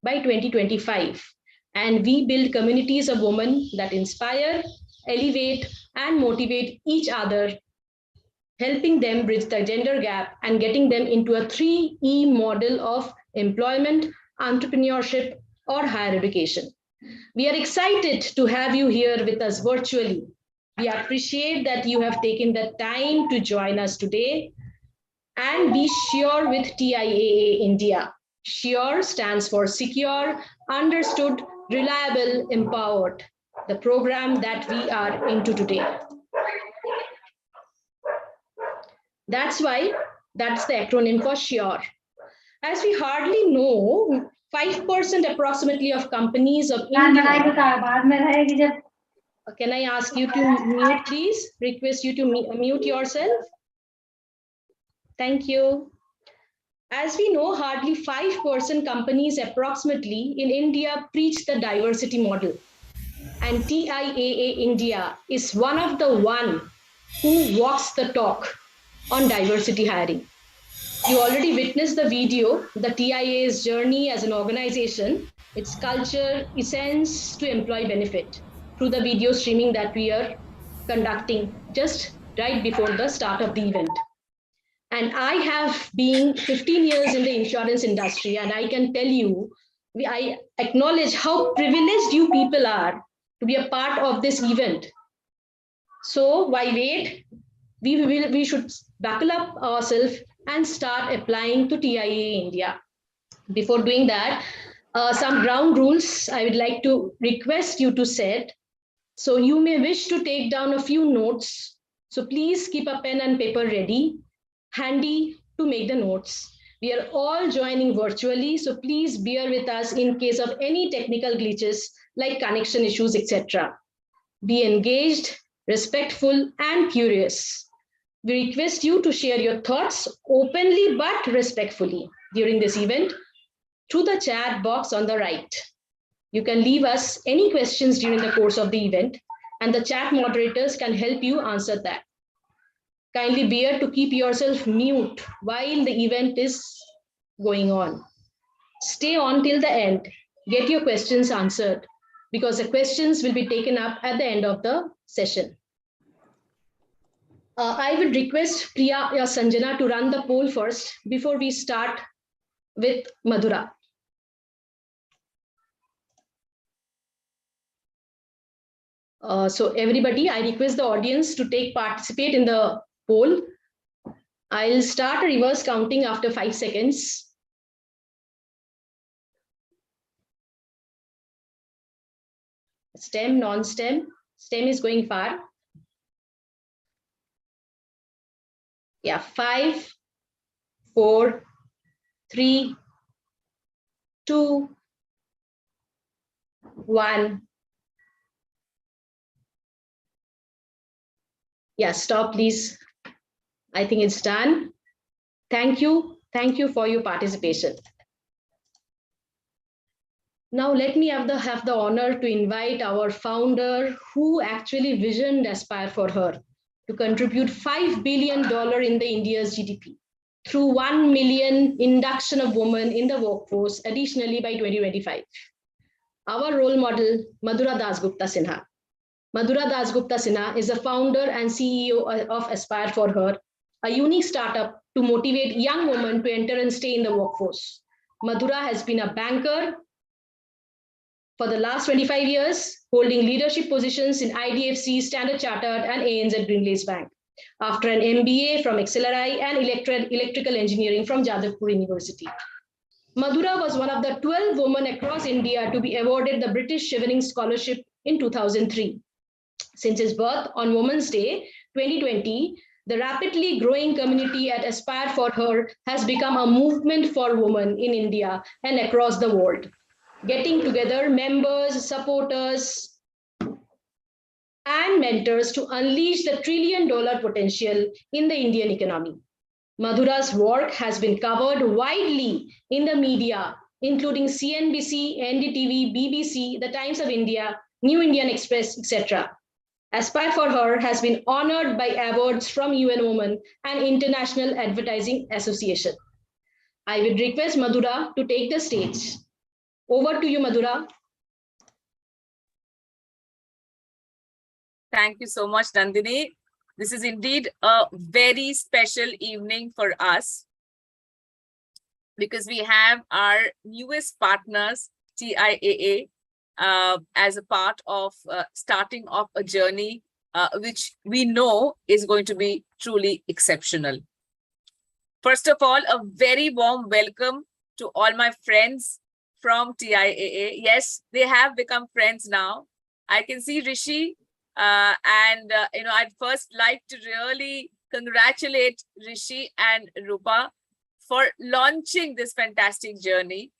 by 2025. And we build communities of women that inspire, elevate, and motivate each other, helping them bridge the gender gap and getting them into a 3E model of employment, entrepreneurship, or higher education. We are excited to have you here with us virtually. We appreciate that you have taken the time to join us today. And be sure with TIAA India. SURE stands for Secure, Understood, Reliable, Empowered, the program that we are into today. That's why that's the acronym for SURE. As we hardly know, 5% approximately of companies of India. Can I ask you to mute, please? Request you to mute yourself. Thank you. As we know, hardly 5% companies approximately in India preach the diversity model. And TIAA India is one of the one who walks the talk on diversity hiring. You already witnessed the video, the TIAA's journey as an organization, its culture, essence to employee benefit through the video streaming that we are conducting just right before the start of the event. And I have been 15 years in the insurance industry, and I can tell you, I acknowledge how privileged you people are to be a part of this event. So why wait? We should buckle up ourselves and start applying to TIAA India. Before doing that, some ground rules I would like to request you to set. So you may wish to take down a few notes. So please keep a pen and paper ready, handy to make the notes. We are all joining virtually, so please bear with us in case of any technical glitches like connection issues, etc. Be engaged, respectful, and curious. We request you to share your thoughts openly but respectfully during this event through the chat box on the right. You can leave us any questions during the course of the event, and the chat moderators can help you answer that. Kindly bear to keep yourself mute while the event is going on. Stay on till the end. Get your questions answered because the questions will be taken up at the end of the session. I would request Priya or Sanjana to run the poll first before we start with Madhura. So everybody, I request the audience to participate in the poll. I'll start a reverse counting after 5 seconds. STEM, non-STEM. STEM is going far. Yeah, 5, 4, 3, 2, 1. Yeah, stop, please. I think it's done. Thank you. Thank you for your participation. Now let me have the honor to invite our founder who actually visioned Aspire for Her to contribute $5 billion in the India's GDP through 1 million induction of women in the workforce additionally by 2025. Our role model, Madhura Dasgupta Sinha. Madhura Dasgupta Sinha is the founder and CEO of Aspire for Her, a unique startup to motivate young women to enter and stay in the workforce. Madhura has been a banker for the last 25 years, holding leadership positions in IDFC, Standard Chartered, and ANZ Greenlace Bank. After an MBA from XLRI and electrical engineering from Jadavpur University. Madhura was one of the 12 women across India to be awarded the British Shivering Scholarship in 2003. Since his birth on Women's Day 2020, the rapidly growing community at Aspire for Her has become a movement for women in India and across the world, getting together members, supporters, and mentors to unleash the $1 trillion potential in the Indian economy. Madhura's work has been covered widely in the media, including CNBC, NDTV, BBC, The Times of India, New Indian Express, etc. Aspire for Her has been honored by awards from UN Women and International Advertising Association. I would request Madhura to take the stage. Over to you, Madhura. Thank you so much, Nandini. This is indeed a very special evening for us because we have our newest partners, TIAA, as a part of starting off a journey which we know is going to be truly exceptional. First of all, a very warm welcome to all my friends from TIAA. Yes, they have become friends now. I can see Rishi, and I'd first like to really congratulate Rishi and Rupa for launching this fantastic journey,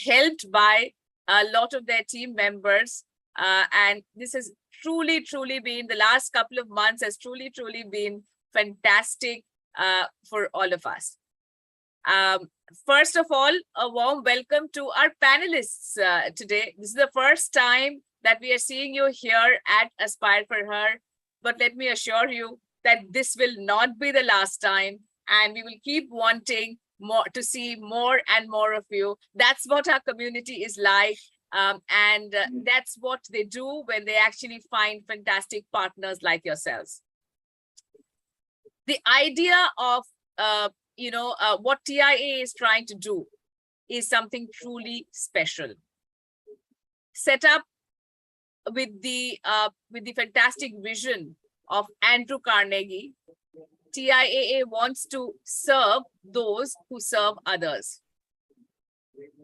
helped by a lot of their team members. And this has truly been, the last couple of months has truly been fantastic for all of us. First of all, a warm welcome to our panelists today. This is the first time that we are seeing you here at Aspire for Her, but let me assure you that this will not be the last time, and we will keep wanting more to see more and more of you. That's what our community is like, and that's what they do when they actually find fantastic partners like yourselves. The idea of what TIAA is trying to do is something truly special. Set up with the fantastic vision of Andrew Carnegie, TIAA wants to serve those who serve others.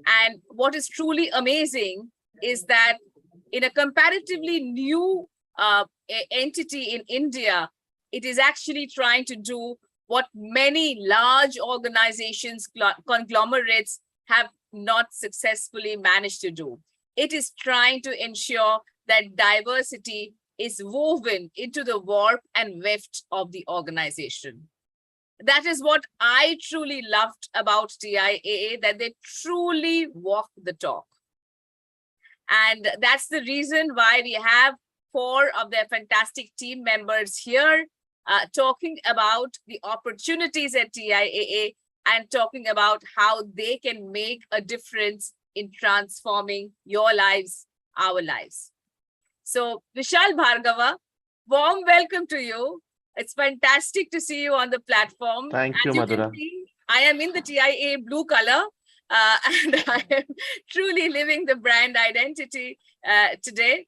And what is truly amazing is that in a comparatively new entity in India, it is actually trying to do what many large organizations, conglomerates have not successfully managed to do. It is trying to ensure that diversity is woven into the warp and weft of the organization. That is what I truly loved about TIAA, that they truly walk the talk. And that's the reason why we have 4 of their fantastic team members here talking about the opportunities at TIAA and talking about how they can make a difference in transforming your lives, our lives. So Vishal Bhargava, warm welcome to you. It's fantastic to see you on the platform. Thank you, Madhura. I am in the TIAA blue color, and I am truly living the brand identity today.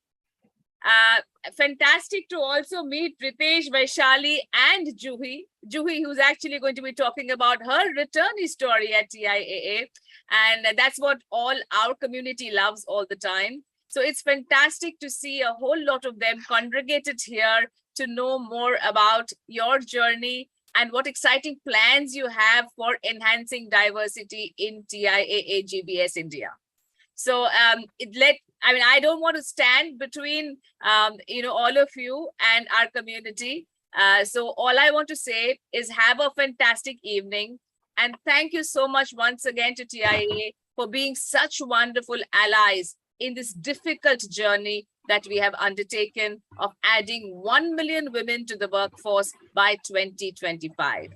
Fantastic to also meet Ritesh, Vaishali, and Juhi. Juhi, who's actually going to be talking about her returnee story at TIAA. And that's what all our community loves all the time. So it's fantastic to see a whole lot of them congregated here to know more about your journey and what exciting plans you have for enhancing diversity in TIAA GBS India. So I don't want to stand between all of you and our community. So all I want to say is have a fantastic evening, and thank you so much once again to TIAA for being such wonderful allies in this difficult journey that we have undertaken of adding 1 million women to the workforce by 2025.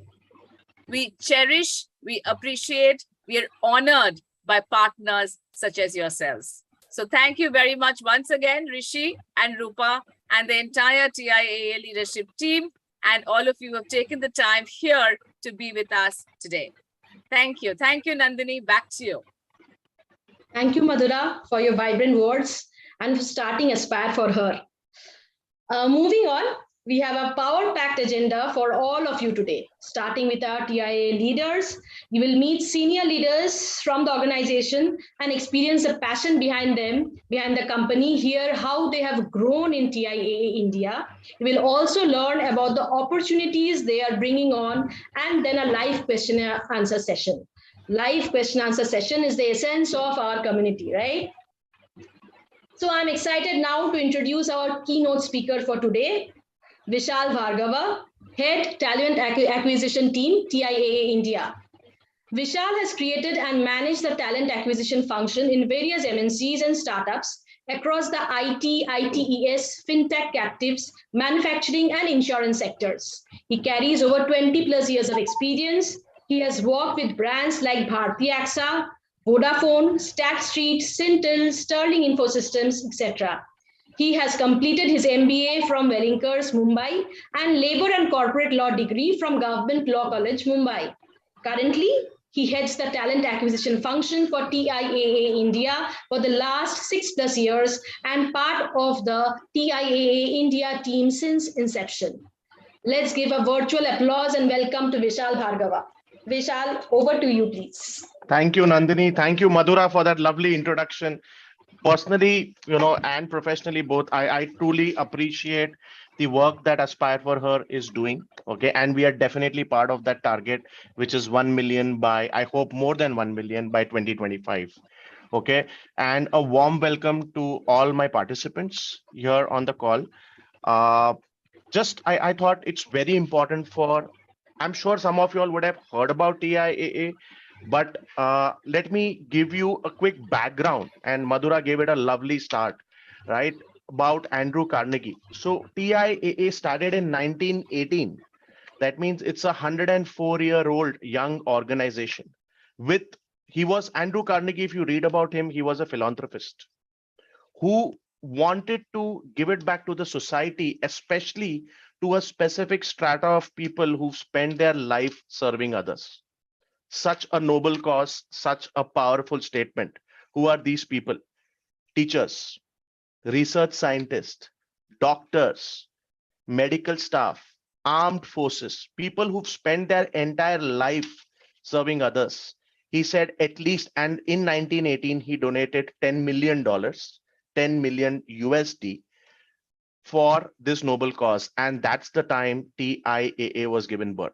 We cherish, we appreciate, we are honored by partners such as yourselves. So thank you very much once again, Rishi and Rupa and the entire TIAA leadership team, and all of you who have taken the time here to be with us today. Thank you. Thank you, Nandini. Back to you. Thank you, Madhura, for your vibrant words and for starting Aspire for Her. Moving on, we have a power-packed agenda for all of you today. Starting with our TIAA leaders, you will meet senior leaders from the organization and experience the passion behind them, behind the company, hear how they have grown in TIAA India. You will also learn about the opportunities they are bringing on, and then a live question and answer session. Live question answer session is the essence of our community, right? So I'm excited now to introduce our keynote speaker for today, Vishal Bhargava, Head Talent Acquisition Team, TIAA India. Vishal has created and managed the talent acquisition function in various MNCs and startups across the IT, ITES, fintech captives, manufacturing and insurance sectors. He carries over 20 plus years of experience. He has worked with brands like Bharti AXA, Vodafone, Stat Street, Syntel, Sterling Infosystems, etc. He has completed his MBA from Wellinkers, Mumbai, and Labour and Corporate Law degree from Government Law College, Mumbai. Currently, he heads the talent acquisition function for TIAA India for the last 6+ years and part of the TIAA India team since inception. Let's give a virtual applause and welcome to Vishal Bhargava. Vishal, over to you, please. Thank you, Nandini. Thank you, Madhura, for that lovely introduction. Personally, and professionally both, I truly appreciate the work that Aspire for Her is doing. Okay. And we are definitely part of that target, which is 1 million by, I hope, more than 1 million by 2025. Okay. And a warm welcome to all my participants here on the call. Uh, I thought it's very important for, I'm sure some of you all would have heard about TIAA, but let me give you a quick background. And Madhura gave it a lovely start, right? About Andrew Carnegie. So TIAA started in 1918. That means it's a 104-year-old young organization. He was Andrew Carnegie. If you read about him, he was a philanthropist who wanted to give it back to the society, especially to a specific strata of people who've spent their life serving others. Such a noble cause, such a powerful statement. Who are these people? Teachers, research scientists, doctors, medical staff, armed forces, people who've spent their entire life serving others. He said at least, and in 1918, he donated $10 million, 10 million USD for this noble cause. And that's the time TIAA was given birth.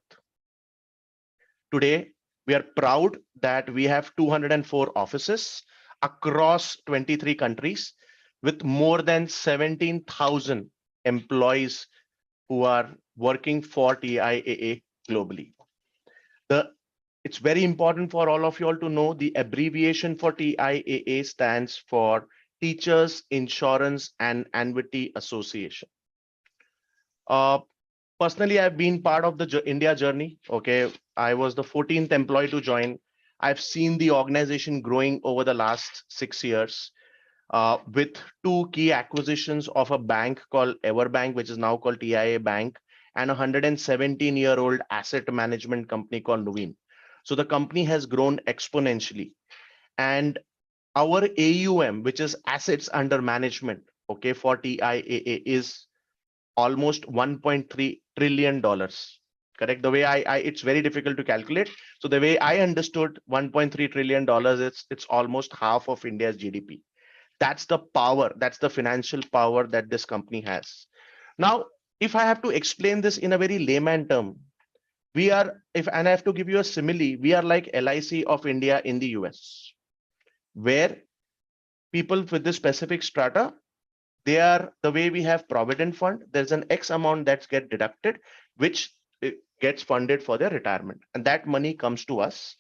Today, we are proud that we have 204 offices across 23 countries with more than 17,000 employees who are working for TIAA globally. It's very important for all of you all to know the abbreviation for TIAA stands for Teachers Insurance and Annuity Association. Personally, I've been part of the India journey. Okay, I was the 14th employee to join. I've seen the organization growing over the last 6 years with two key acquisitions of a bank called Everbank, which is now called TIAA Bank, and a 117-year-old asset management company called Nuveen. So the company has grown exponentially. And our AUM, which is assets under management, okay, for TIAA is almost $1.3 trillion. Correct? The way it's very difficult to calculate. So the way I understood $1.3 trillion, it's almost half of India's GDP. That's the power, that's the financial power that this company has. Now, if I have to explain this in a very layman term, and I have to give you a simile, we are like LIC of India in the US, where people with this specific strata, they are the way we have provident fund, there's an X amount that's get deducted, which gets funded for their retirement. And that money comes to us.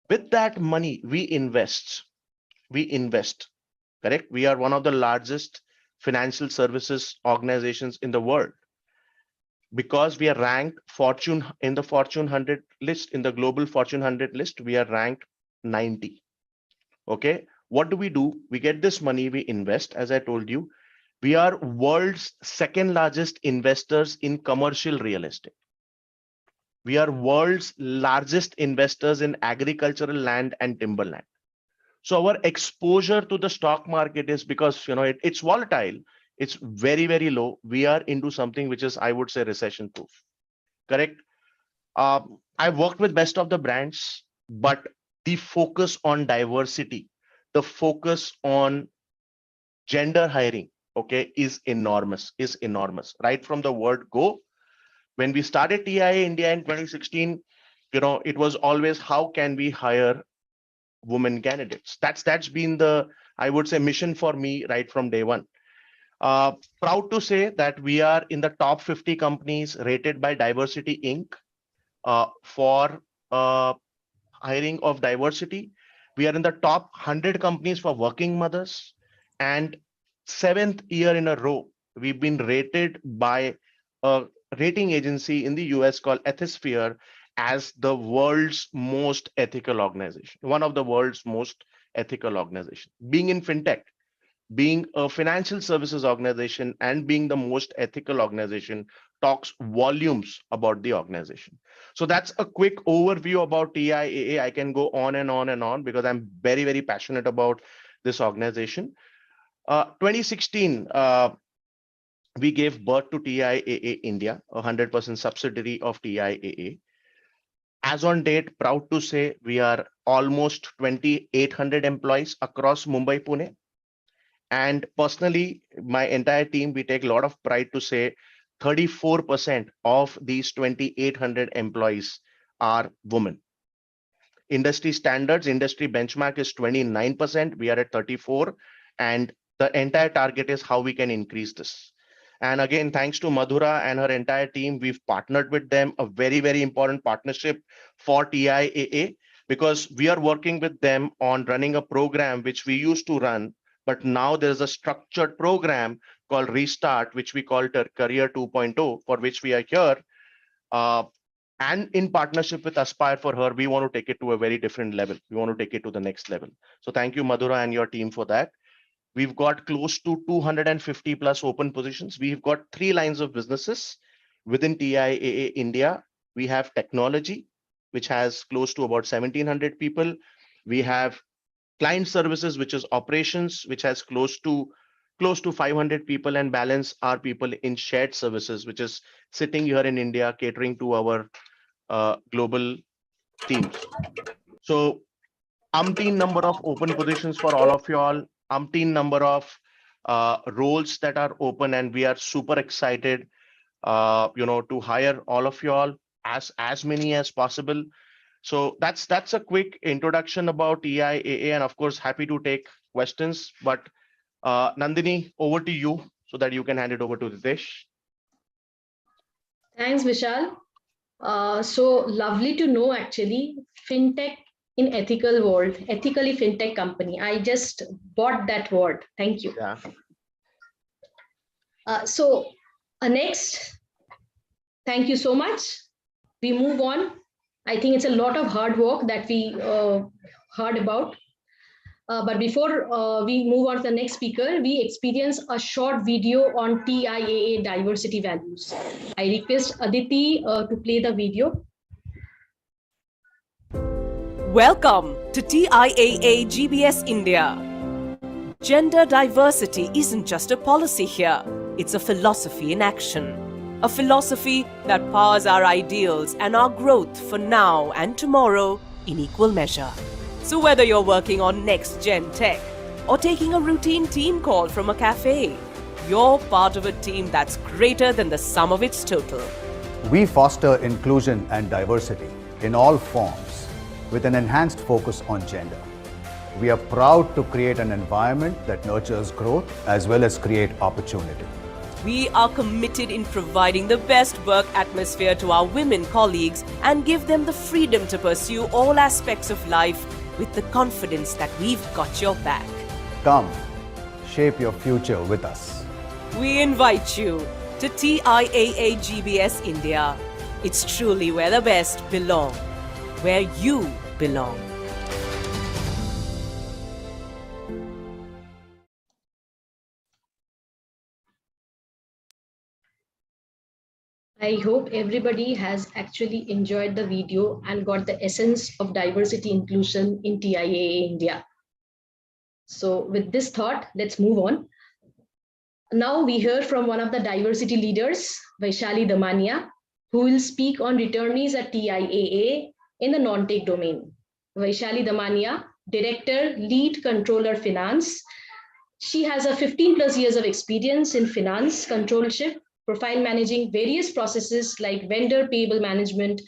With that money, we invest, correct? We are one of the largest financial services organizations in the world because we are ranked in the Fortune 100 list, in the global Fortune 100 list, we are ranked 90. Okay. What do? We get this money, we invest, as I told you. We are world's second largest investors in commercial real estate. We are world's largest investors in agricultural land and timberland. So our exposure to the stock market is, because it's volatile, it's very, very low. We are into something which is, I would say, recession proof. Correct? I've worked with best of the brands, but the focus on diversity, the focus on gender hiring, okay, is enormous, right from the word go. When we started TIAA India in 2016, it was always, how can we hire women candidates? That's been the, I would say, mission for me right from day one. Proud to say that we are in the top 50 companies rated by Diversity Inc. For hiring of diversity. We are in the top 100 companies for working mothers, and 7th year in a row, we've been rated by a rating agency in the US called Ethisphere as the world's most ethical organization, one of the world's most ethical organization. Being in fintech, being a financial services organization and being the most ethical organization talks volumes about the organization. So that's a quick overview about TIAA. I can go on and on and on because I'm very, very passionate about this organization. 2016, we gave birth to TIAA India, a 100% subsidiary of TIAA. As on date, proud to say we are almost 2,800 employees across Mumbai, Pune. And personally, my entire team, we take a lot of pride to say 34% of these 2,800 employees are women. Industry standards, industry benchmark is 29%. We are at 34. And the entire target is how we can increase this. And again, thanks to Madhura and her entire team, we've partnered with them, a very, very important partnership for TIAA, because we are working with them on running a program which we used to run, but now there's a structured program called Restart, which we call Career 2.0, for which we are here. And in partnership with Aspire for Her, we want to take it to a very different level. We want to take it to the next level. So thank you, Madhura, and your team for that. We've got close to 250 plus open positions. We've got 3 lines of businesses within TIAA India. We have technology, which has close to about 1,700 people. We have client services, which is operations, which has close to 500 people, and balance our people in shared services, which is sitting here in India, catering to our global teams. So umpteen number of open positions for all of you all, umpteen number of roles that are open, and we are super excited, to hire all of you all, as many as possible. So that's a quick introduction about TIAA, and of course, happy to take questions. But Nandini, over to you so that you can hand it over to Ritesh. Thanks, Vishal. So lovely to know, actually, fintech in ethical world, ethically fintech company. I just bought that word. Thank you. Yeah. So next, thank you so much. We move on. I think it's a lot of hard work that we heard about. But before we move on to the next speaker, we experience a short video on TIAA diversity values. I request Aditi to play the video. Welcome to TIAA GBS India. Gender diversity isn't just a policy here, it's a philosophy in action. A philosophy that powers our ideals and our growth for now and tomorrow in equal measure. So whether you're working on next-gen tech or taking a routine team call from a cafe, you're part of a team that's greater than the sum of its total. We foster inclusion and diversity in all forms with an enhanced focus on gender. We are proud to create an environment that nurtures growth as well as create opportunity. We are committed in providing the best work atmosphere to our women colleagues and give them the freedom to pursue all aspects of life with the confidence that we've got your back. Come, shape your future with us. We invite you to TIAA GBS India. It's truly where the best belong, where you belong. I hope everybody has actually enjoyed the video and got the essence of diversity inclusion in TIAA India. So with this thought, let's move on. Now we hear from one of the diversity leaders, Vaishali Damania, who will speak on returnees at TIAA in the non-tech domain. Vaishali Damania, Director, Lead Controller Finance. She has a 15 plus years of experience in finance controllership, profile managing various processes like vendor payable management,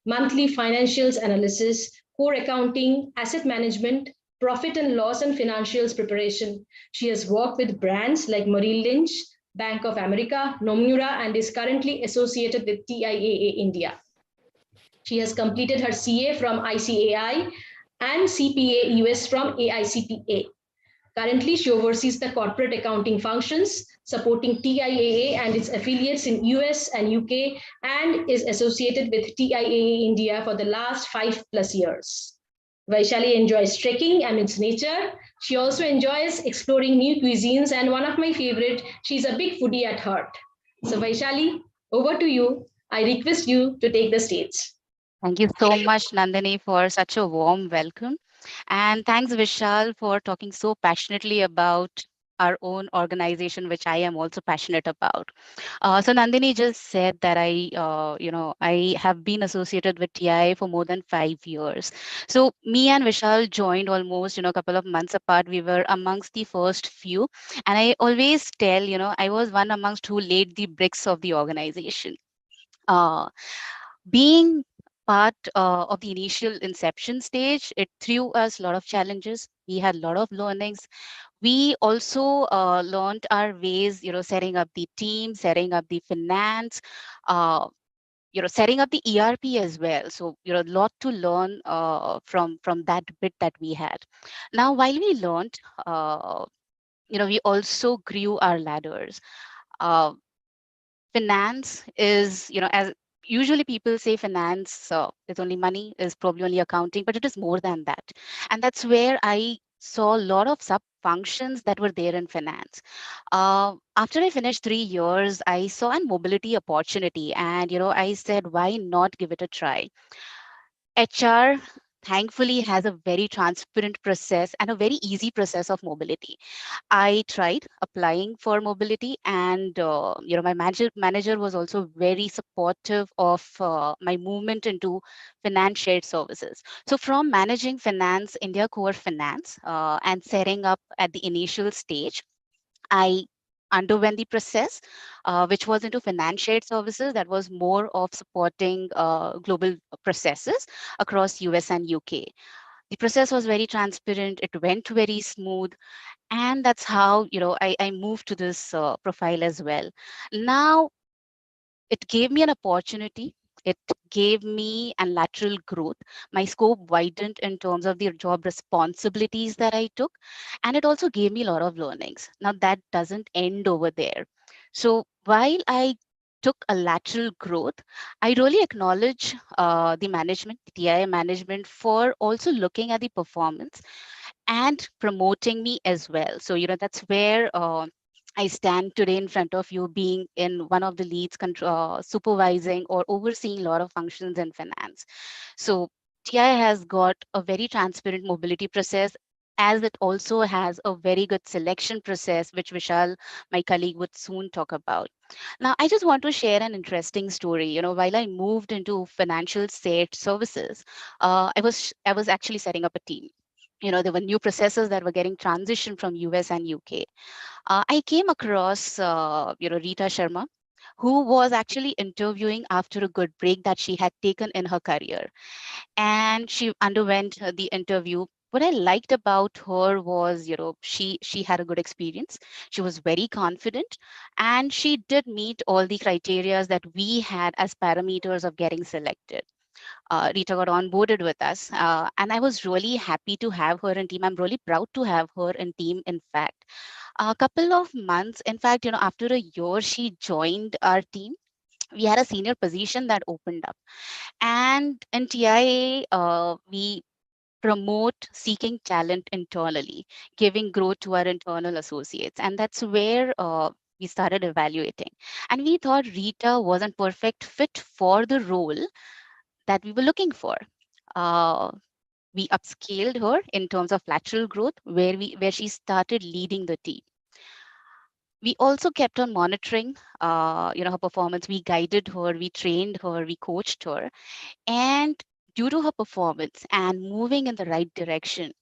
monthly financials analysis, core accounting, asset management, profit and loss and financials preparation. She has worked with brands like Merrill Lynch, Bank of America, Nomura, and is currently associated with TIAA India. She has completed her CA from ICAI and CPA US from AICPA. Currently, she oversees the corporate accounting functions, supporting TIAA and its affiliates in US and UK, and is associated with TIAA India for the last 5+ years. Vaishali enjoys trekking amidst nature. She also enjoys exploring new cuisines, and one of my favorite, she's a big foodie at heart. So Vaishali, over to you. I request you to take the stage. Thank you so much, Nandini, for such a warm welcome. And thanks, Vishal, for talking so passionately about our own organization, which I am also passionate about. So Nandini just said that I have been associated with TI for more than 5 years. So me and Vishal joined almost, a couple of months apart. We were amongst the first few. And I always tell, I was one amongst who laid the bricks of the organization. Being part of the initial inception stage, it threw us a lot of challenges. We had a lot of learnings. We also learned our ways, setting up the team, setting up the finance, setting up the ERP as well. So, a lot to learn from that bit that we had. Now, while we learned, we also grew our ladders. Uh, Finance is, as usually people say, finance is only money, is probably only accounting, but it is more than that. And that's where I saw a lot of sub functions that were there in finance. After I finished 3 years, I saw a mobility opportunity, and I said, why not give it a try? HR thankfully has a very transparent process and a very easy process of mobility. I tried applying for mobility, and my manager was also very supportive of my movement into finance shared services. So from managing finance, India core finance, and setting up at the initial stage, I underwent the process, which was into finance shared services, that was more of supporting global processes across US and UK. The process was very transparent. It went very smooth, and that's how I moved to this profile as well. Now it gave me an opportunity. It gave me a lateral growth. My scope widened in terms of the job responsibilities that I took, and it also gave me a lot of learnings. Now that doesn't end over there. So while I took a lateral growth, I really acknowledge the management, the TIA management, for also looking at the performance and promoting me as well. So, that's where I stand today in front of you, being in one of the leads, supervising or overseeing a lot of functions in finance. So TI has got a very transparent mobility process, as it also has a very good selection process, which Vishal, my colleague, would soon talk about. Now, I just want to share an interesting story. While I moved into financial services, I was actually setting up a team. There were new processes that were getting transitioned from US and UK. I came across, Rita Sharma, who was actually interviewing after a good break that she had taken in her career. And she underwent the interview. What I liked about her was, she had a good experience. She was very confident, and she did meet all the criteria that we had as parameters of getting selected. Rita got onboarded with us, and I was really happy to have her in team. I'm really proud to have her in team. In fact, a couple of months, in fact, after a year, she joined our team. We had a senior position that opened up, and in TIA, we promote seeking talent internally, giving growth to our internal associates, and that's where we started evaluating. And we thought Rita was a perfect fit for the role that we were looking for. Uh, we upscaled her in terms of lateral growth, where she started leading the team. We also kept on monitoring, her performance. We guided her, we trained her, we coached her, and due to her performance and moving in the right direction,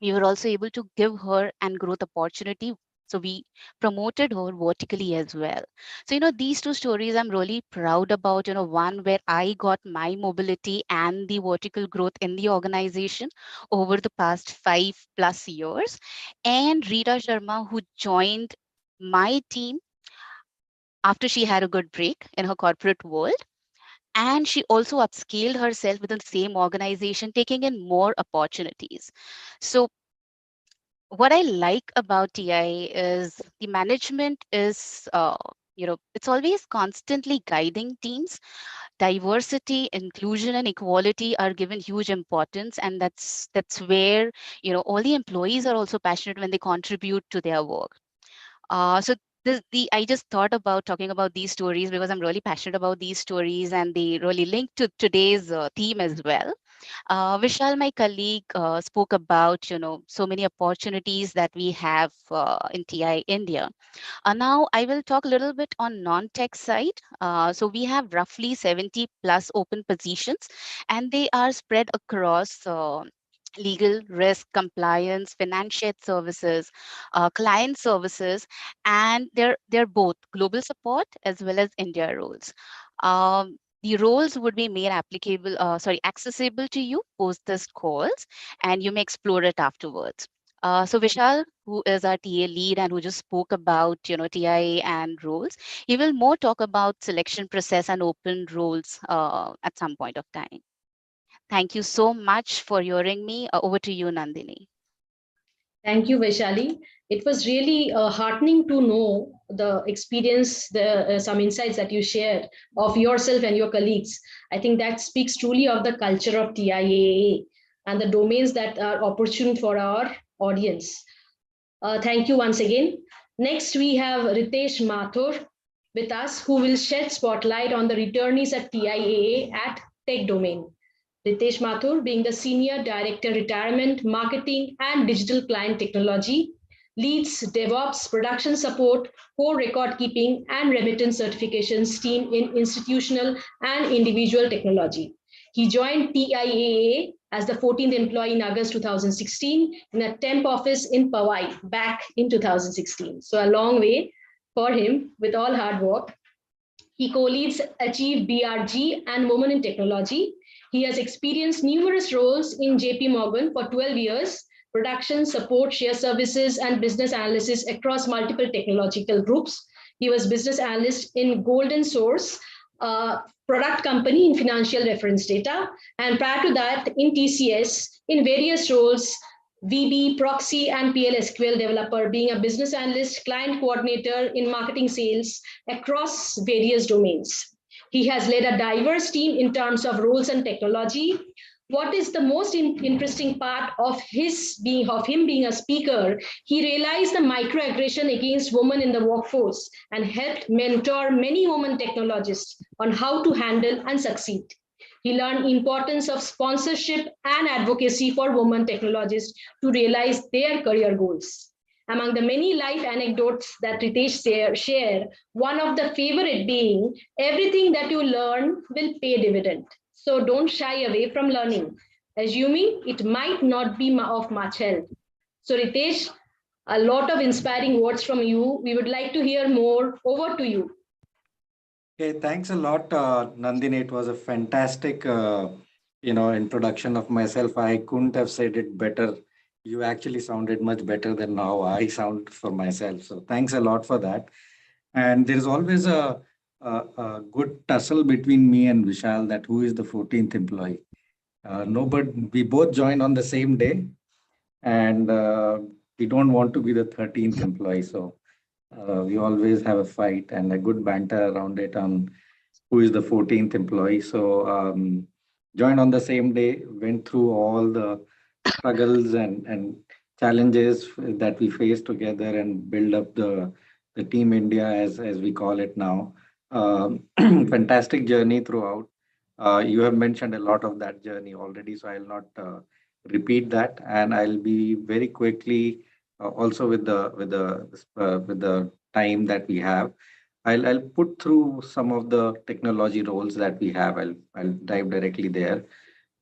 we were also able to give her an growth opportunity. So we promoted her vertically as well. So, these two stories I'm really proud about, one where I got my mobility and the vertical growth in the organization over the past 5+ years. And Rita Sharma, who joined my team after she had a good break in her corporate world. And she also upscaled herself within the same organization, taking in more opportunities. So what I like about TIA is the management is, it's always constantly guiding teams. Diversity, inclusion, and equality are given huge importance, and that's where all the employees are also passionate when they contribute to their work. So the I just thought about talking about these stories because I'm really passionate about these stories, and they really link to today's theme as well. Vishal, my colleague, spoke about so many opportunities that we have in TI India. Now I will talk a little bit on non-tech side. So we have roughly 70 plus open positions, and they are spread across legal, risk, compliance, financial services, client services, and they're both global support as well as India roles. The roles would be made accessible to you post this calls, and you may explore it afterwards. So Vishal, who is our TA lead and who just spoke about, TIA and roles, he will more talk about selection process and open roles at some point of time. Thank you so much for hearing me. Over to you, Nandini. Thank you, Vaishali. It was really heartening to know the experience, the some insights that you shared of yourself and your colleagues. I think that speaks truly of the culture of TIAA and the domains that are opportune for our audience. Thank you once again. Next, we have Ritesh Mathur with us, who will shed spotlight on the returnees at TIAA at Tech Domain. Ritesh Mathur, being the Senior Director Retirement, Marketing and Digital Client Technology, leads DevOps, production support, core record keeping, and remittance certifications team in institutional and individual technology. He joined TIAA as the 14th employee in August 2016 in a temp office in Powai back in 2016. So a long way for him with all hard work. He co-leads Achieve BRG and Women in Technology. He has experienced numerous roles in JP Morgan for 12 years, production, support, share services, and business analysis across multiple technological groups. He was business analyst in Golden Source, a product company in financial reference data. And prior to that, in TCS, in various roles, VB, proxy, and PLSQL developer, being a business analyst, client coordinator in marketing sales across various domains. He has led a diverse team in terms of roles and technology. What is the most interesting part of him being a speaker? He realized the microaggression against women in the workforce and helped mentor many women technologists on how to handle and succeed. He learned importance of sponsorship and advocacy for women technologists to realize their career goals. Among the many life anecdotes that Ritesh share, one of the favorite being, everything that you learn will pay dividend. So don't shy away from learning, assuming it might not be of much help. So Ritesh, a lot of inspiring words from you. We would like to hear more. Over to you. Okay, thanks a lot, Nandini. It was a fantastic, introduction of myself. I couldn't have said it better. You actually sounded much better than how I sound for myself. So thanks a lot for that. And there is always a good tussle between me and Vishal that who is the 14th employee. No, but we both joined on the same day, and we don't want to be the 13th employee. So we always have a fight and a good banter around it on who is the 14th employee. So joined on the same day, went through all the struggles and challenges that we faced together and build up the Team India as we call it now. Fantastic journey throughout. You have mentioned a lot of that journey already, so I'll not repeat that, and I'll be very quickly also with the time that we have. I'll put through some of the technology roles that we have. I'll dive directly there.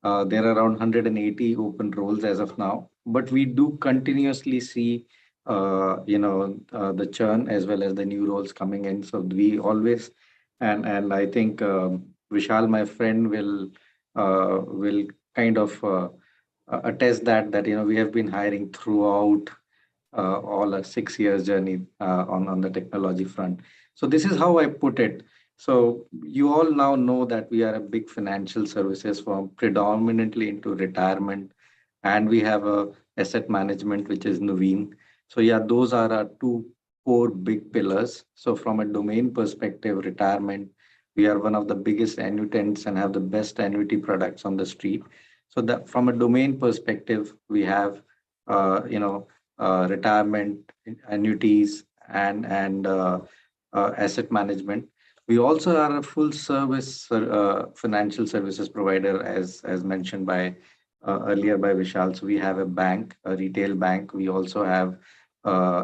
There are around 180 open roles as of now, but we do continuously see, the churn as well as the new roles coming in. So we always, and I think Vishal, my friend, will kind of attest that we have been hiring throughout all a 6 years journey on the technology front. So this is how I put it. So you all now know that we are a big financial services firm, predominantly into retirement, and we have a asset management, which is Nuveen. So yeah, those are our two core big pillars. So from a domain perspective, retirement, we are one of the biggest annuitants and have the best annuity products on the street. So that from a domain perspective, we have retirement annuities and asset management. We also are a full service financial services provider, as mentioned by earlier by Vishal. So we have a bank, a retail bank. We also have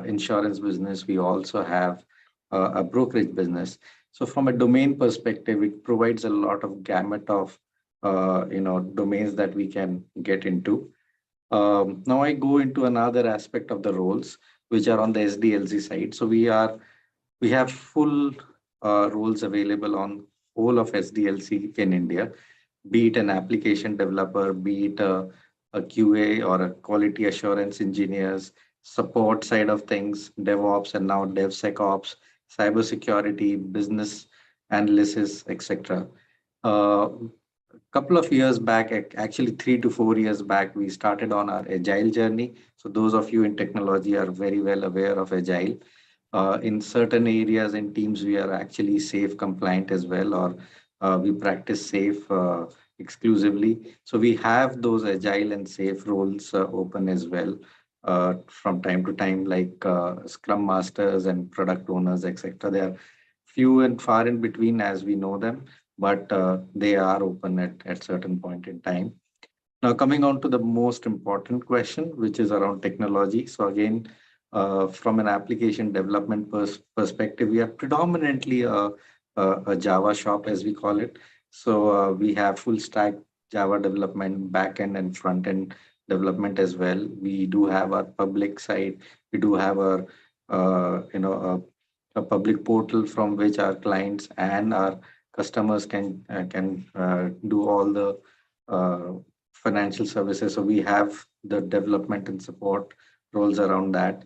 insurance business. We also have a brokerage business. So from a domain perspective, it provides a lot of gamut of domains that we can get into. Now I go into another aspect of the roles, which are on the SDLC side. So we have full roles available on whole of SDLC in India, be it an application developer, be it a QA or a quality assurance engineers, support side of things, DevOps and now DevSecOps, cybersecurity, business analysis, etc. Couple of years back, actually 3 to 4 years back, we started on our agile journey. So those of you in technology are very well aware of agile. In certain areas and teams, we are actually safe compliant as well, or we practice safe exclusively. So we have those agile and safe roles open as well from time to time, like Scrum Masters and product owners, etc. They are few and far in between as we know them, but they are open at certain point in time. Now coming on to the most important question, which is around technology. So again, from an application development perspective, we are predominantly a Java shop, as we call it. So we have full stack Java development, backend and front end development as well. We do have our public side. We do have our a public portal from which our clients and our customers can do all the financial services. So we have the development and support roles around that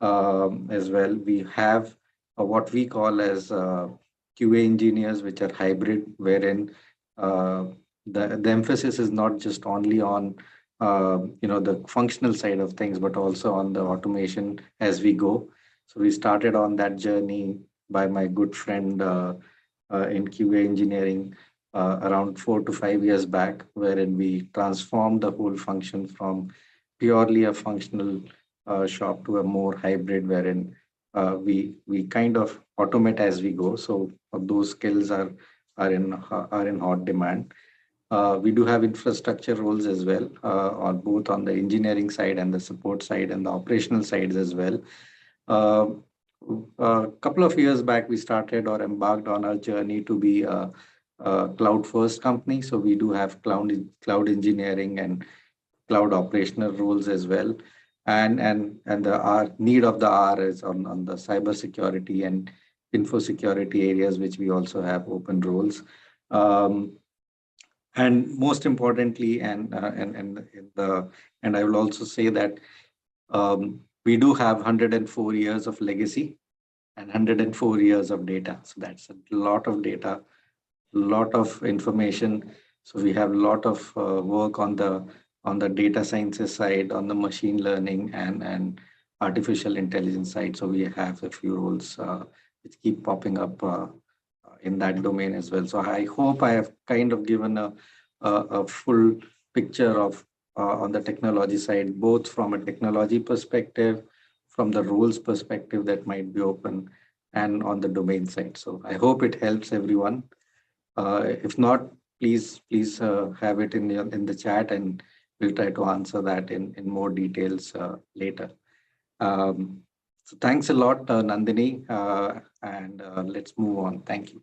as well. We have what we call as QA engineers, which are hybrid, wherein the emphasis is not just only on the functional side of things, but also on the automation as we go. So we started on that journey by my good friend in QA engineering around 4 to 5 years back, wherein we transformed the whole function from purely a functional shop to a more hybrid, wherein we kind of automate as we go. So those skills are in hot demand. We do have infrastructure roles as well, on both on the engineering side and the support side and the operational sides as well. A couple of years back, we started or embarked on our journey to be a cloud first company. So we do have cloud engineering and cloud operational roles as well. And the need of the hour is on the cyber security and info security areas, which we also have open roles. And most importantly, and I will also say that we do have 104 years of legacy and 104 years of data. So that's a lot of data, a lot of information. So we have a lot of work on the data sciences side, on the machine learning and artificial intelligence side. So we have a few roles which keep popping up in that domain as well. So I hope I have kind of given a full picture of on the technology side, both from a technology perspective, from the roles perspective that might be open, and on the domain side. So I hope it helps everyone. If not, please have it in the chat, and we'll try to answer that in more details later. So thanks a lot, Nandini, and let's move on. Thank you.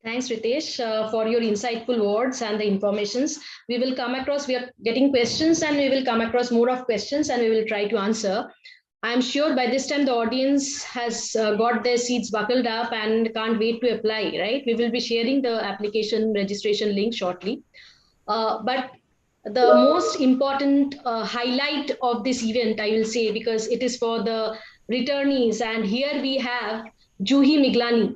Thanks, Ritesh, for your insightful words and the informations. We will come across, we are getting questions, and we will come across more of questions, and we will try to answer. I'm sure by this time the audience has got their seats buckled up and can't wait to apply, right? We will be sharing the application registration link shortly. But the most important highlight of this event, I will say, because it is for the returnees, and here we have Juhi Miglani.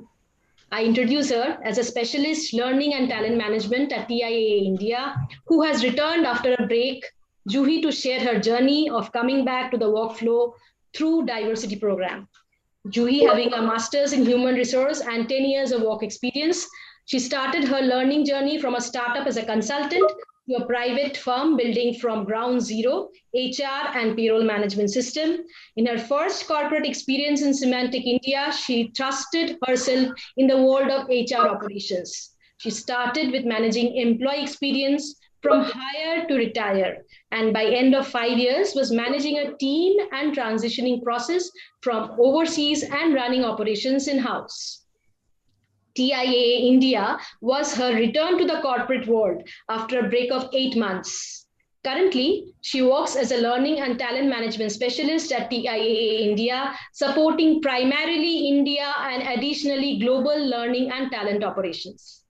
I introduce her as a specialist learning and talent management at TIAA India, who has returned after a break Juhi to share her journey of coming back to the workflow through diversity program. Juhi having a master's in human resource and 10 years of work experience, she started her learning journey from a startup as a consultant to a private firm building from ground zero HR and payroll management system. In her first corporate experience in Symantec India, she trusted herself in the world of HR operations. She started with managing employee experience from hire to retire, and by end of 5 years was managing a team and transitioning process from overseas and running operations in-house. TIAA India was her return to the corporate world after a break of 8 months. Currently, she works as a learning and talent management specialist at TIAA India, supporting primarily India and additionally global learning and talent operations.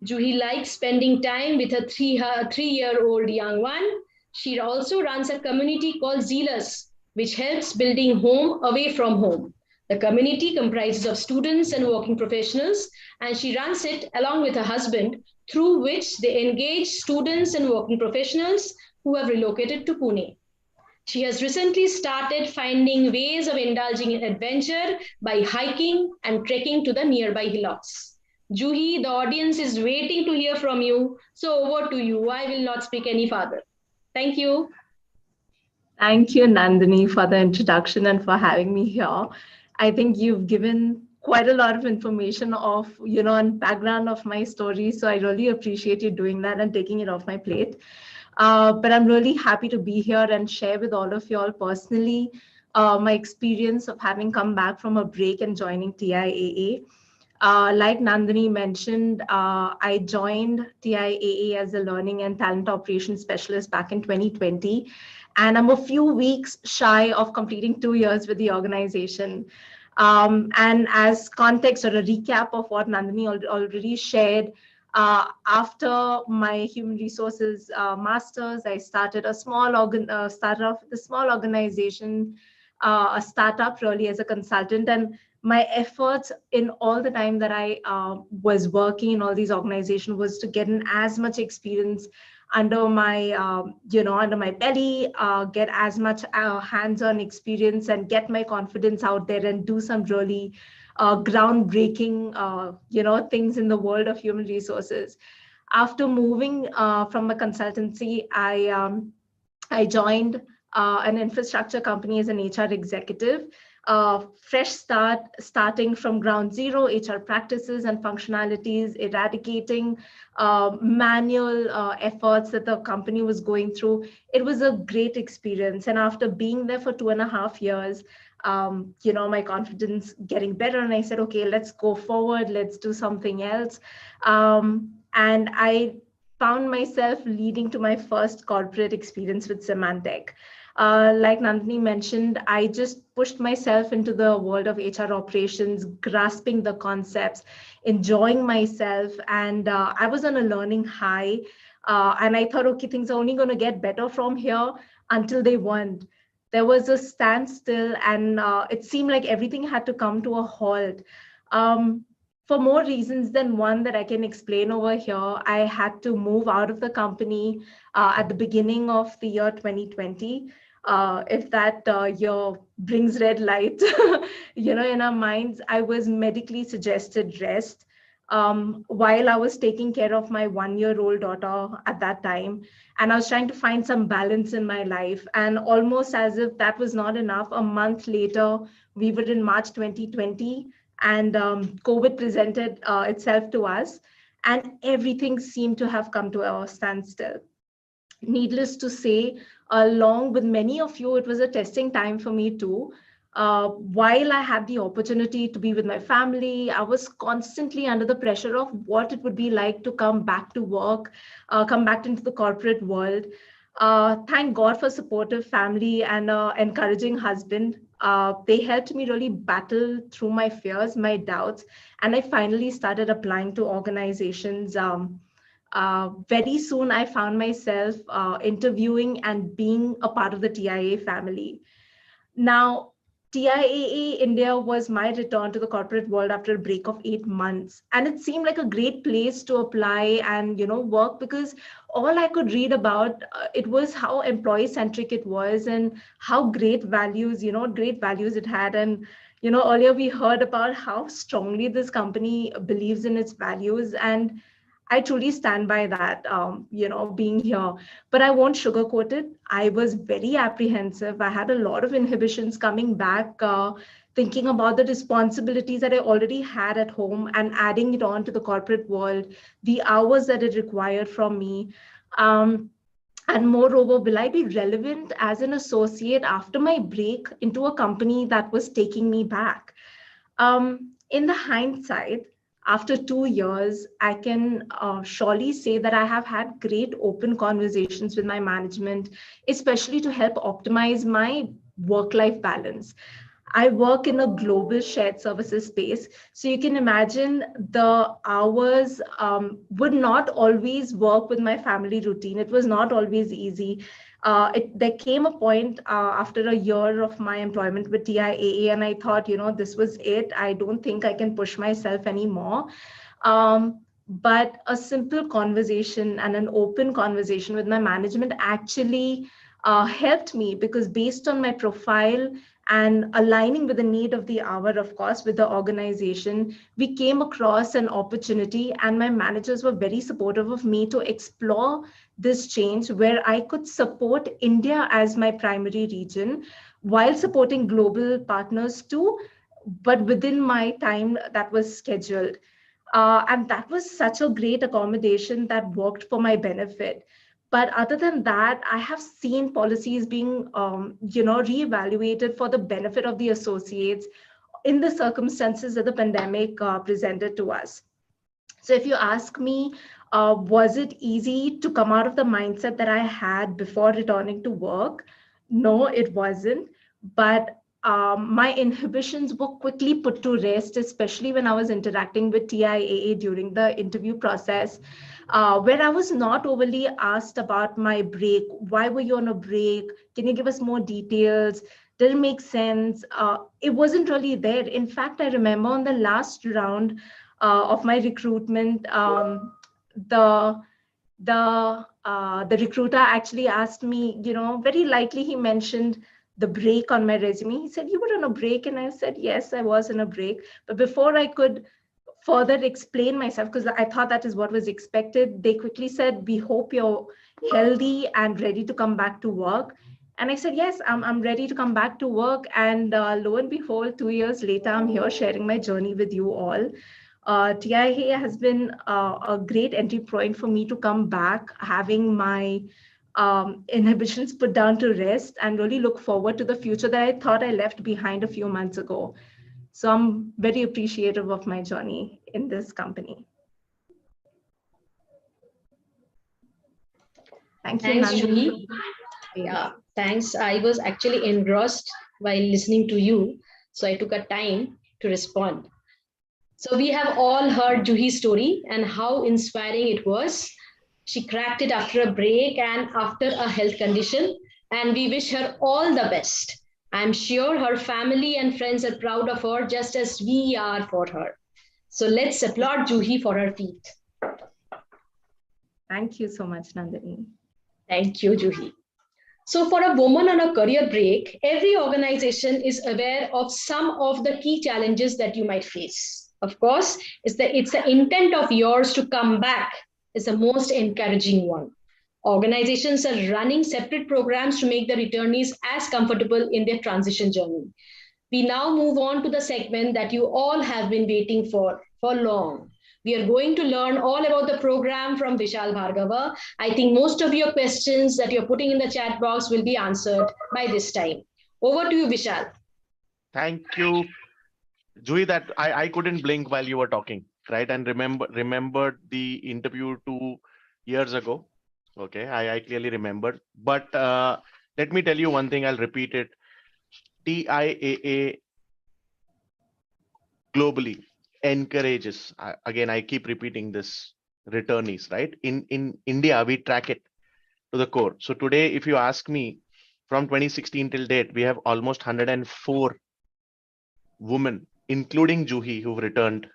Juhi likes spending time with her three-year-old young one. She also runs a community called Zealous, which helps building home away from home. The community comprises of students and working professionals, and she runs it along with her husband, through which they engage students and working professionals who have relocated to Pune. She has recently started finding ways of indulging in adventure by hiking and trekking to the nearby hillocks. Juhi, the audience is waiting to hear from you. So over to you. I will not speak any further. Thank you. Thank you, Nandini, for the introduction and for having me here. I think you've given quite a lot of information of, and background of my story. So I really appreciate you doing that and taking it off my plate. But I'm really happy to be here and share with all of you all personally my experience of having come back from a break and joining TIAA. Like Nandini mentioned, I joined TIAA as a learning and talent operations specialist back in 2020. And I'm a few weeks shy of completing 2 years with the organization. And as context or a recap of what Nandini already shared, after my human resources masters, I started a small organization, a startup really as a consultant. And my efforts in all the time that I was working in all these organizations was to get in as much experience under my under my belly, get as much hands-on experience and get my confidence out there and do some really groundbreaking things in the world of human resources. After moving from a consultancy, I joined an infrastructure company as an HR executive. Fresh starting from ground zero, HR practices and functionalities, eradicating manual efforts that the company was going through. It was a great experience. And after being there for 2.5 years, my confidence getting better. And I said, okay, let's go forward. Let's do something else. And I found myself leading to my first corporate experience with Symantec. Like Nandini mentioned, I just pushed myself into the world of HR operations, grasping the concepts, enjoying myself, and I was on a learning high. And I thought, okay, things are only going to get better from here until they weren't. There was a standstill, and it seemed like everything had to come to a halt. For more reasons than one that I can explain over here, I had to move out of the company at the beginning of the year 2020. If that year brings red light, in our minds, I was medically suggested rest while I was taking care of my 1-year-old daughter at that time. And I was trying to find some balance in my life. And almost as if that was not enough, a month later, we were in March 2020, and COVID presented itself to us, and everything seemed to have come to a standstill. Needless to say, along with many of you, it was a testing time for me too. While I had the opportunity to be with my family, I was constantly under the pressure of what it would be like to come back to work, come back into the corporate world. Thank God for supportive family and encouraging husband. They helped me really battle through my fears, my doubts, and I finally started applying to organizations. Very soon, I found myself interviewing and being a part of the TIA family. Now, TIAA India was my return to the corporate world after a break of 8 months. And it seemed like a great place to apply and, work, because all I could read about it was how employee centric it was and how great values it had. And, earlier we heard about how strongly this company believes in its values. And I truly stand by that, being here. But I won't sugarcoat it. I was very apprehensive. I had a lot of inhibitions coming back, thinking about the responsibilities that I already had at home and adding it on to the corporate world, the hours that it required from me. And moreover, will I be relevant as an associate after my break into a company that was taking me back? In the hindsight, after 2 years, I can surely say that I have had great open conversations with my management, especially to help optimize my work-life balance. I work in a global shared services space. So you can imagine the hours would not always work with my family routine. It was not always easy. There came a point after a year of my employment with TIAA, and I thought, this was it. I don't think I can push myself anymore. But a simple conversation and an open conversation with my management actually helped me, because based on my profile and aligning with the need of the hour, of course, with the organization, we came across an opportunity, and my managers were very supportive of me to explore this change where I could support India as my primary region while supporting global partners too, but within my time that was scheduled. And that was such a great accommodation that worked for my benefit. But other than that, I have seen policies being, reevaluated for the benefit of the associates in the circumstances that the pandemic presented to us. So if you ask me, was it easy to come out of the mindset that I had before returning to work? No, it wasn't. But my inhibitions were quickly put to rest, especially when I was interacting with TIAA during the interview process, where I was not overly asked about my break. Why were you on a break? Can you give us more details? Did it make sense? It wasn't really there. In fact, I remember on the last round of my recruitment, the the recruiter actually asked me, very lightly, he mentioned the break on my resume. He said, "You were on a break," and I said, "Yes, I was on a break." But before I could further explain myself, because I thought that is what was expected, they quickly said, "We hope you're healthy and ready to come back to work." And I said, "Yes, I'm ready to come back to work." And lo and behold, 2 years later, I'm here sharing my journey with you all. TIA has been a great entry point for me to come back, having my inhibitions put down to rest, and really look forward to the future that I thought I left behind a few months ago. So I'm very appreciative of my journey in this company. Thank you, Thanks, Nandini. Julie. Yeah, thanks. I was actually engrossed while listening to you, so I took a time to respond. So we have all heard Juhi's story and how inspiring it was. She cracked it after a break and after a health condition, and we wish her all the best. I'm sure her family and friends are proud of her just as we are for her. So let's applaud Juhi for her feat. Thank you so much, Nandini. Thank you, Juhi. So for a woman on a career break, every organization is aware of some of the key challenges that you might face. Of course, it's the intent of yours to come back is the most encouraging one. Organizations are running separate programs to make the returnees as comfortable in their transition journey. We now move on to the segment that you all have been waiting for long. We are going to learn all about the program from Vishal Bhargava. I think most of your questions that you're putting in the chat box will be answered by this time. Over to you, Vishal. Thank you, Juhi. That I couldn't blink while you were talking, right? And remembered the interview 2 years ago. Okay, I clearly remember. But let me tell you one thing. I'll repeat it. TIAA globally encourages, again, I keep repeating this, returnees, right? In India, we track it to the core. So today, if you ask me, from 2016 till date, we have almost 104 women, including Juhi, who've returned,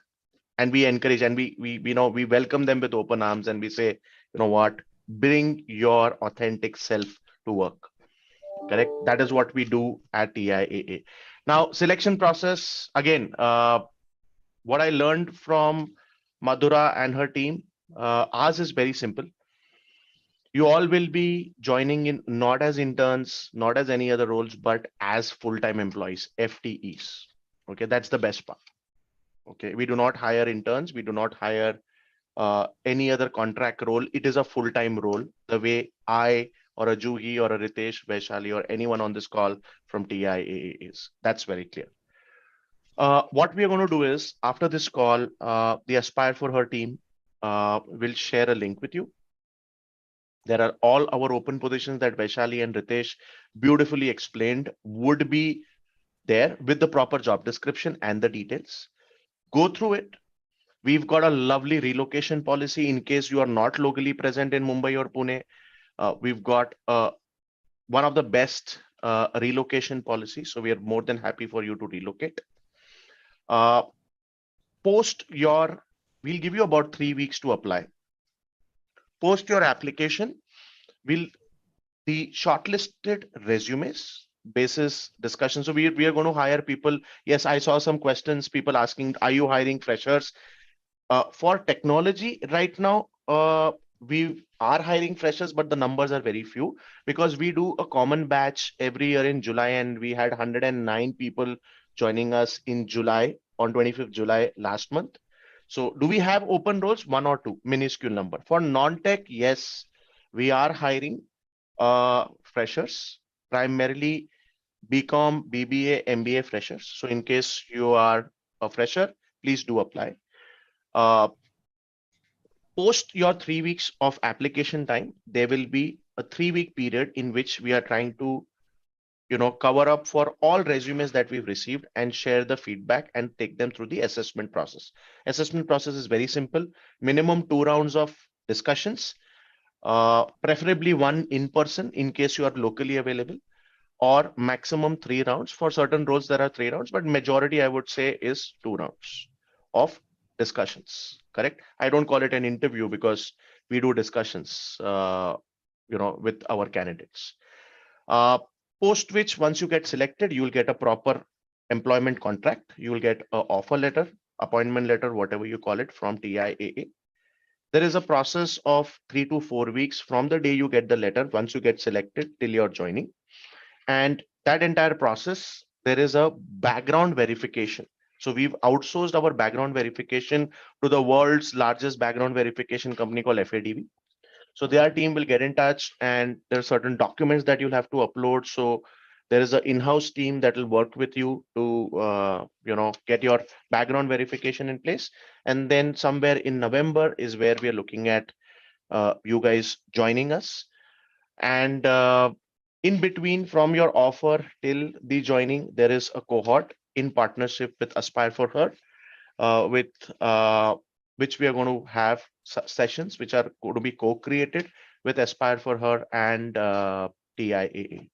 and we encourage and we welcome them with open arms, and we say, you know what, bring your authentic self to work. Correct. That is what we do at TIAA. Now, selection process again. What I learned from Madhura and her team, ours is very simple. You all will be joining in not as interns, not as any other roles, but as full-time employees, FTEs. Okay, that's the best part. Okay, we do not hire interns, we do not hire any other contract role. It is a full-time role, the way I or a Juhi or a Ritesh, Vaishali, or anyone on this call from TIAA is. That's very clear. What we are going to do is, after this call, the Aspire for Her team will share a link with you. There are all our open positions that Vaishali and Ritesh beautifully explained would be there with the proper job description and the details. Go through it. We've got a lovely relocation policy in case you are not locally present in Mumbai or Pune. We've got one of the best relocation policies. So we are more than happy for you to relocate. Post your, we'll give you about 3 weeks to apply. Post your application. Will the shortlisted resumes basis discussion. So we are going to hire people. Yes, I saw some questions, people asking, are you hiring freshers? For technology right now, we are hiring freshers, but the numbers are very few because we do a common batch every year in July, and we had 109 people joining us in July, on 25th July last month. So do we have open roles? 1 or 2, minuscule number. For non-tech, yes, we are hiring freshers, primarily BCom, BBA, MBA freshers. So in case you are a fresher, please do apply. Post your 3 weeks of application time, there will be a 3-week period in which we are trying to, cover up for all resumes that we've received and share the feedback and take them through the assessment process. Assessment process is very simple. Minimum 2 rounds of discussions, preferably 1 in person in case you are locally available, or maximum 3 rounds. For certain roles, there are 3 rounds, but majority, I would say, is 2 rounds of discussions. Correct. I don't call it an interview because we do discussions, with our candidates. Post which, once you get selected, you will get a proper employment contract. You will get an offer letter, appointment letter, whatever you call it, from TIAA. There is a process of 3 to 4 weeks from the day you get the letter, once you get selected, till you're joining. And that entire process, there is a background verification. So we've outsourced our background verification to the world's largest background verification company called FADV. So their team will get in touch, and there are certain documents that you'll have to upload. So there is an in-house team that will work with you to, get your background verification in place. And then somewhere in November is where we are looking at you guys joining us. And in between, from your offer till the joining, there is a cohort in partnership with Aspire for Her, with which we are going to have sessions which are going to be co-created with Aspire for Her and TIAA.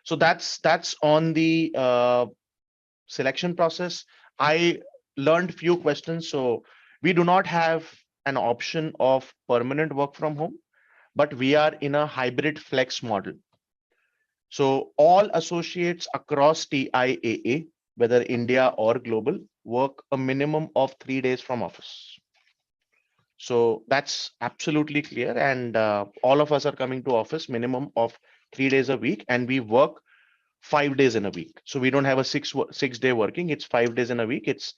So that's on the selection process. I learned few questions. So we do not have an option of permanent work from home, but we are in a hybrid flex model. So all associates across TIAA, whether India or global, work a minimum of 3 days from office. So that's absolutely clear. And all of us are coming to office minimum of 3 days a week, and we work 5 days in a week. So we don't have a 6-day working. It's 5 days in a week. It's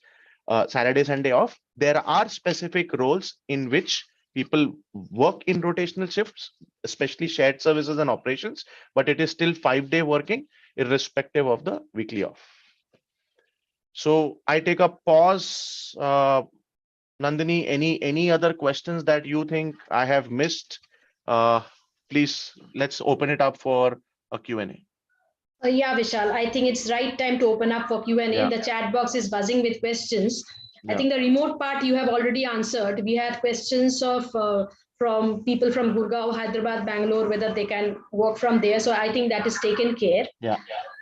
Saturday, Sunday off. There are specific roles in which people work in rotational shifts, especially shared services and operations, but it is still 5-day working irrespective of the weekly off. So I take a pause. Nandini, any other questions that you think I have missed? Please, let's open it up for a Q&A. Yeah, Vishal, I think it's right time to open up for Q&A. Yeah. The chat box is buzzing with questions. Yeah. I think the remote part you have already answered. We had questions of from people from Gurgaon, Hyderabad, Bangalore, whether they can work from there. So I think that is taken care. Yeah.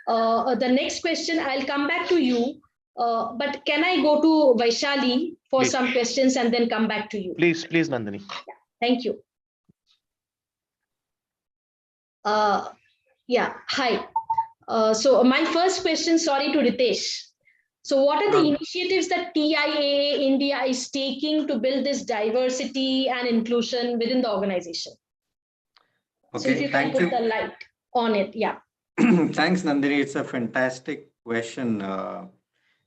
The next question, I'll come back to you. But can I go to Vaishali for Please. some questions and then come back to you? Please, Nandini. Thank you. Yeah, hi. So my first question, sorry to Ritesh. So what are the initiatives that TIAA India is taking to build this diversity and inclusion within the organization? So if you can put the light on it, yeah. Thanks, Nandini. It's a fantastic question.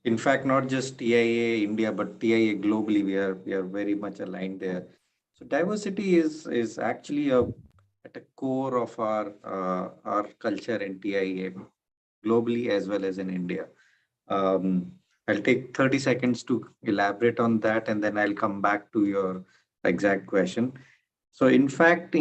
In fact, not just TIA India, but TIA globally, we are very much aligned there. So diversity is actually at the core of our culture in TIA globally as well as in India. I'll take 30 seconds to elaborate on that, and then I'll come back to your exact question. So in fact,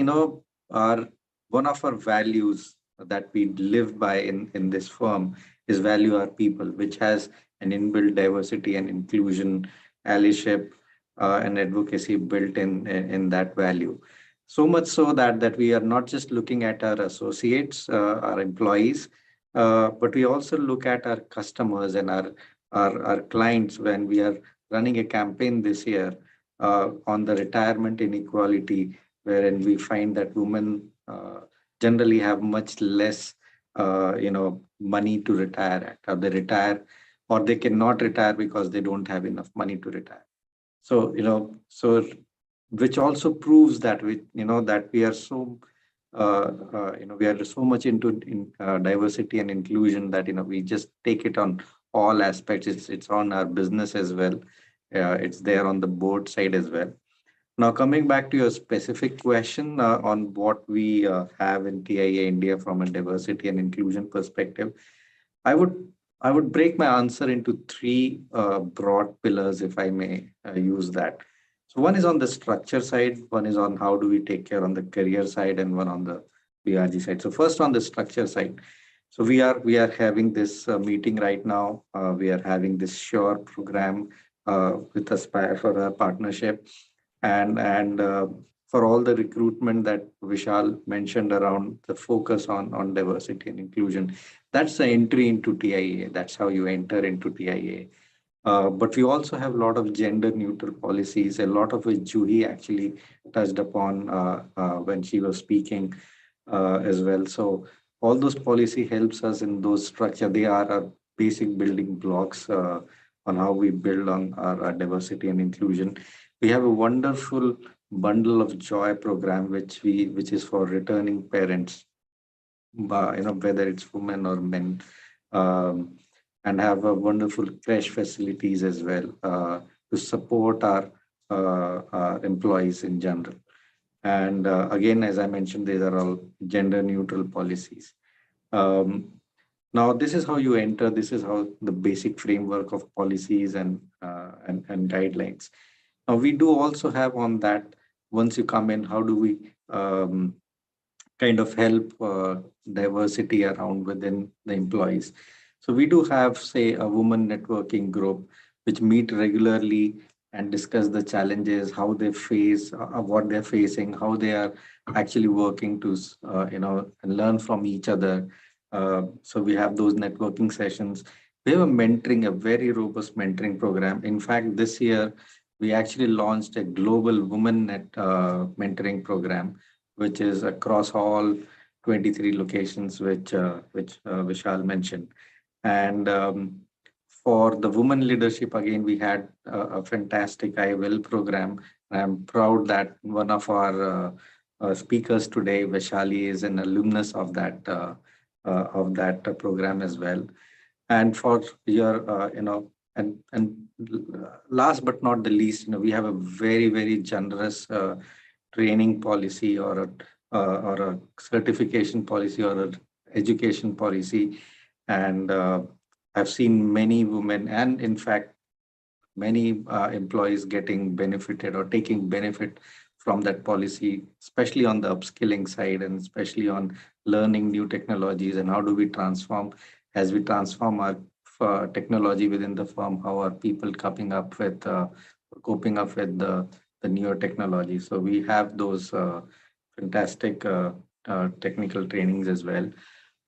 our one of our values that we live by in this firm is value our people, which has an inbuilt diversity and inclusion, allyship, and advocacy built in that value. So much so that we are not just looking at our associates, our employees, but we also look at our customers and our clients when we are running a campaign this year on the retirement inequality, wherein we find that women generally have much less, money to retire at, or they retire, or they cannot retire because they don't have enough money to retire. So, which also proves that that we are so, we are so much into diversity and inclusion that we just take it on all aspects. It's on our business as well. It's there on the board side as well. Now, coming back to your specific question on what we have in TIA India from a diversity and inclusion perspective, I would break my answer into three broad pillars, if I may use that. So one is on the structure side, one is on how do we take care on the career side, and one on the BRG side. So first on the structure side. So we are having this meeting right now. We are having this SURE program with Aspire for our partnership, and for all the recruitment that Vishal mentioned around the focus on diversity and inclusion. That's the entry into TIA. That's how you enter into TIA. But we also have a lot of gender neutral policies, a lot of which Juhi actually touched upon when she was speaking as well. So all those policy helps us in those structure. They are our basic building blocks on how we build on our diversity and inclusion. We have a wonderful bundle of joy program which is for returning parents, whether it's women or men, and have a wonderful creche facilities as well to support our employees in general. And again, as I mentioned, these are all gender neutral policies. Now, this is how you enter. This is how the basic framework of policies and guidelines. Now, we do also have on that, once you come in, how do we kind of help diversity around within the employees? So we do have, say, a women networking group, which meet regularly and discuss the challenges, how they face, what they're facing, how they are actually working to, and learn from each other. So we have those networking sessions. We have a very robust mentoring program. In fact, this year, we actually launched a global women mentoring program, which is across all 23 locations, which Vishal mentioned. And for the women leadership, again, we had a fantastic I Will program. I'm proud that one of our speakers today, Vaishali, is an alumnus of that program as well. And for your, and last but not the least, we have a very, very generous training policy or a certification policy or an education policy. And I've seen many women and in fact, many employees getting benefited or taking benefit from that policy, especially on the upskilling side and especially on learning new technologies and how do we transform as we transform our technology within the firm, how are people coping up with the newer technology. So we have those fantastic technical trainings as well.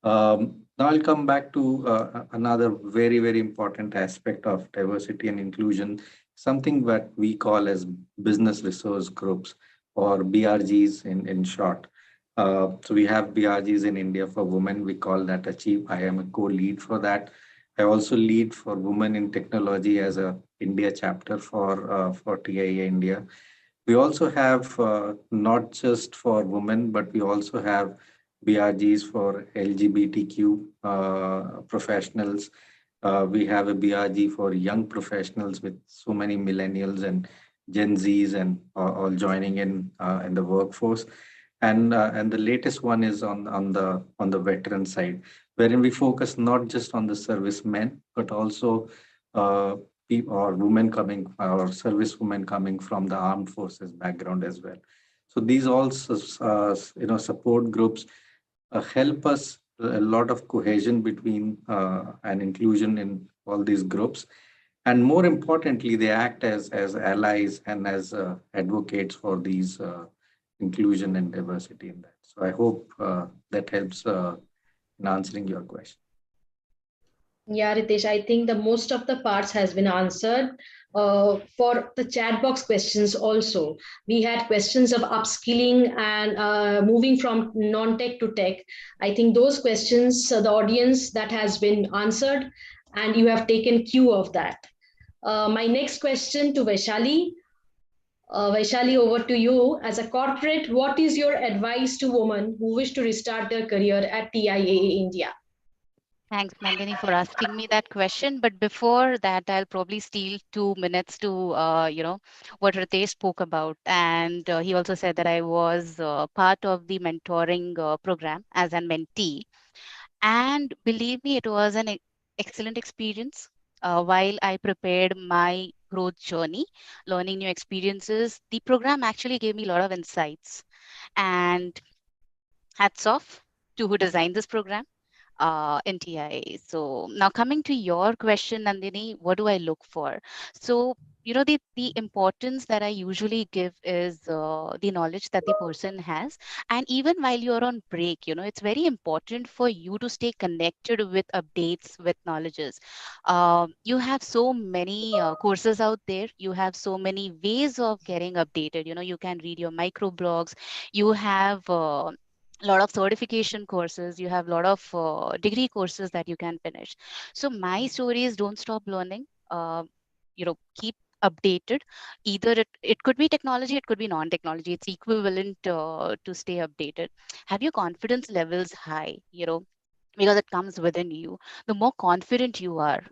Now Now I'll come back to another very, very important aspect of diversity and inclusion, something that we call as business resource groups, or BRGs in short. So we have BRGs in India for women. We call that Achieve. I am a co-lead for that. I also lead for Women in Technology as a India chapter for TIAA India. We also have not just for women, but we also have BRGs for LGBTQ professionals. We have a BRG for young professionals, with so many millennials and Gen Zs and all joining in the workforce. And the latest one is on the veteran side, wherein we focus not just on the servicemen, but also or women coming, or service women coming from the armed forces background as well. So these all support groups help us a lot of cohesion between and inclusion in all these groups. And more importantly, they act as allies and as advocates for these inclusion and diversity in that. So I hope that helps in answering your question. Yeah, Ritesh, I think the most of the parts has been answered. For the chat box questions also, we had questions of upskilling and moving from non-tech to tech. I think those questions, the audience, that has been answered, and you have taken cue of that. My next question to Vaishali. Vaishali, over to you. As a corporate, what is your advice to women who wish to restart their career at TIAA India? Thanks, Nandini, for asking me that question. But before that, I'll probably steal 2 minutes to, what Ritesh spoke about. And he also said that I was part of the mentoring program as a mentee. And believe me, it was an excellent experience. While I prepared my growth journey, learning new experiences, the program actually gave me a lot of insights. And hats off to who designed this program in TIA. So now coming to your question, Nandini, what do I look for? So, the importance that I usually give is the knowledge that the person has. And even while you're on break, it's very important for you to stay connected with updates, with knowledges. You have so many courses out there. You have so many ways of getting updated. You can read your micro blogs. You have lot of certification courses, you have a lot of degree courses that you can finish. So my story is, don't stop learning. Keep updated. Either it could be technology, it could be non-technology, it's equivalent to stay updated. Have your confidence levels high, because it comes within you. The more confident you are,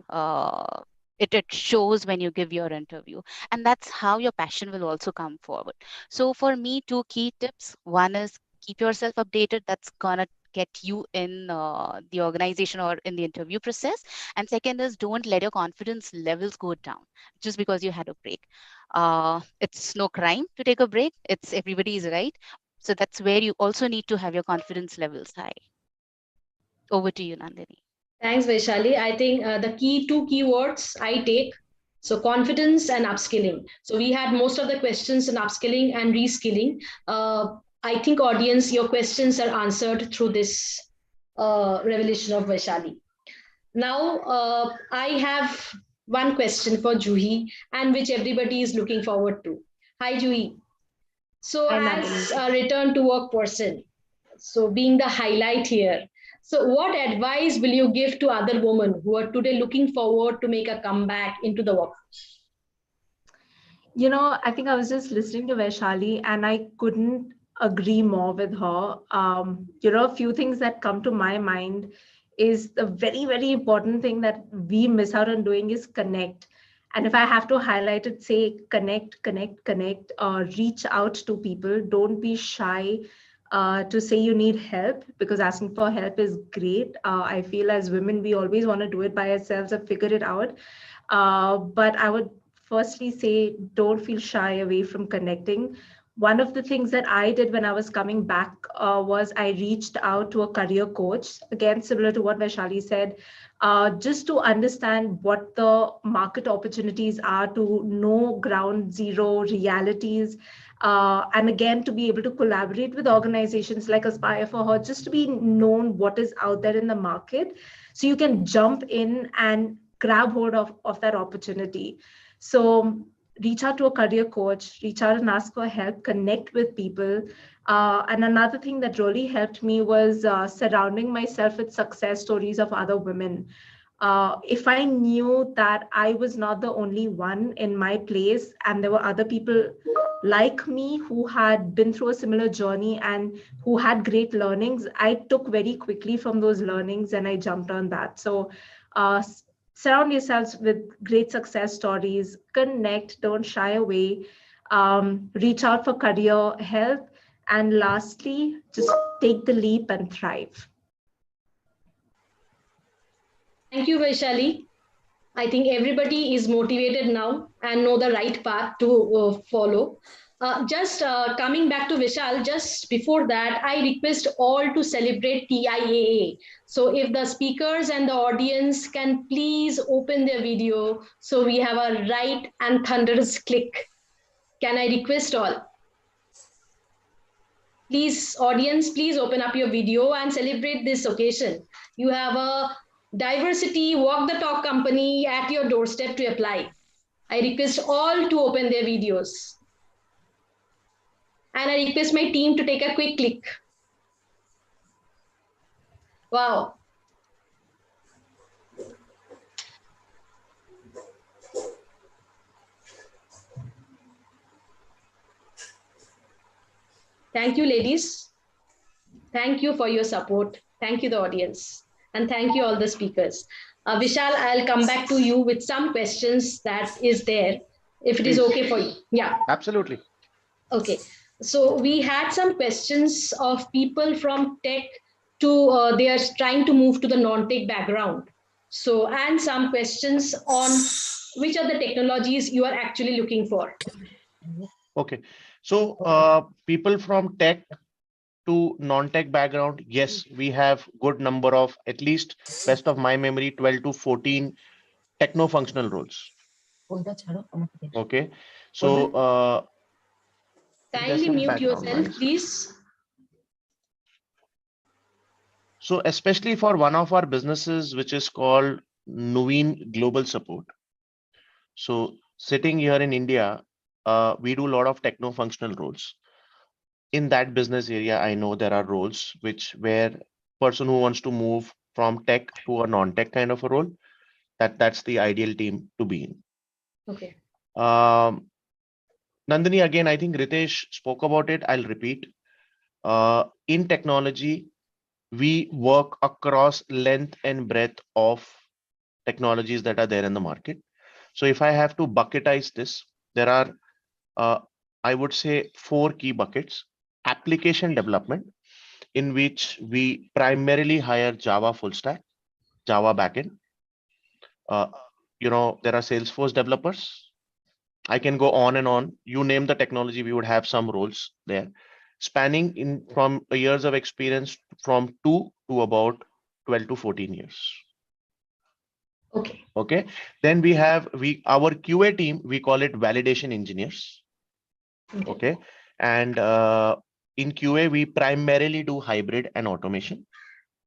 it shows when you give your interview, and that's how your passion will also come forward. So for me, 2 key tips. One is, keep yourself updated. That's gonna get you in the organization or in the interview process. And second is, don't let your confidence levels go down just because you had a break. It's no crime to take a break. It's everybody's right. So that's where you also need to have your confidence levels high. Over to you, Nandini. Thanks, Vaishali. I think the two keywords I take, so confidence and upskilling. So we had most of the questions on upskilling and reskilling. I think audience, your questions are answered through this revelation of Vaishali. Now, I have one question for Juhi, and which everybody is looking forward to. Hi, Juhi. So Hi, as Nandini. a return to work person, so being the highlight here, so what advice will you give to other women who are today looking forward to make a comeback into the workforce? I think I was just listening to Vaishali and I couldn't agree more with her. A few things that come to my mind is the very, very important thing that we miss out on doing is connect. And if I have to highlight it, say connect, connect, connect, reach out to people. Don't be shy to say you need help, because asking for help is great. I feel as women, we always want to do it by ourselves or figure it out. But I would firstly say, don't feel shy away from connecting. one of the things that I did when I was coming back was I reached out to a career coach, again, similar to what Vaishali said, just to understand what the market opportunities are, to know ground zero realities, and again, to be able to collaborate with organizations like Aspire for Her, just to be known what is out there in the market, so you can jump in and grab hold of that opportunity. So reach out to a career coach, reach out and ask for help, connect with people. And another thing that really helped me was surrounding myself with success stories of other women. If I knew that I was not the only one in my place and there were other people like me who had been through a similar journey and who had great learnings, I took very quickly from those learnings and I jumped on that. So surround yourselves with great success stories, connect, don't shy away, reach out for career help, and lastly, just take the leap and thrive. Thank you, Vaishali. I think everybody is motivated now and know the right path to follow. Just coming back to Vishal, just before that, I request all to celebrate TIAA. So if the speakers and the audience can please open their video, so we have a right and thunderous click. Can I request all? Please, audience, please open up your video and celebrate this occasion. You have a diversity walk the talk company at your doorstep to apply. I request all to open their videos. And I request my team to take a quick click. Wow. Thank you, ladies. Thank you for your support. Thank you, the audience. And thank you, all the speakers. Vishal, I'll come back to you with some questions that is there, if it is okay for you. Yeah. Absolutely. Okay. So we had some questions of people from tech to, they are trying to move to the non-tech background. So, and some questions on which are the technologies you are actually looking for. Okay. So people from tech to non-tech background, yes, we have good number of, at least best of my memory, 12 to 14 techno-functional roles. Okay. So kindly mute yourself, please. So especially for one of our businesses, which is called Nuveen Global Support. So sitting here in India, we do a lot of techno-functional roles. In that business area, I know there are roles where person who wants to move from tech to a non-tech kind of a role, that's the ideal team to be in. Okay. Nandini, again, I think Ritesh spoke about it. I'll repeat. In technology, we work across length and breadth of technologies that are there in the market. So if I have to bucketize this, there are, I would say, 4 key buckets. Application development, in which we primarily hire Java full stack, Java backend. There are Salesforce developers. I can go on and on. You name the technology, we would have some roles there, spanning in from years of experience from 2 to about 12 to 14 years. Okay. Okay. Then we have our QA team, we call it validation engineers. Okay. And in QA, we primarily do hybrid and automation.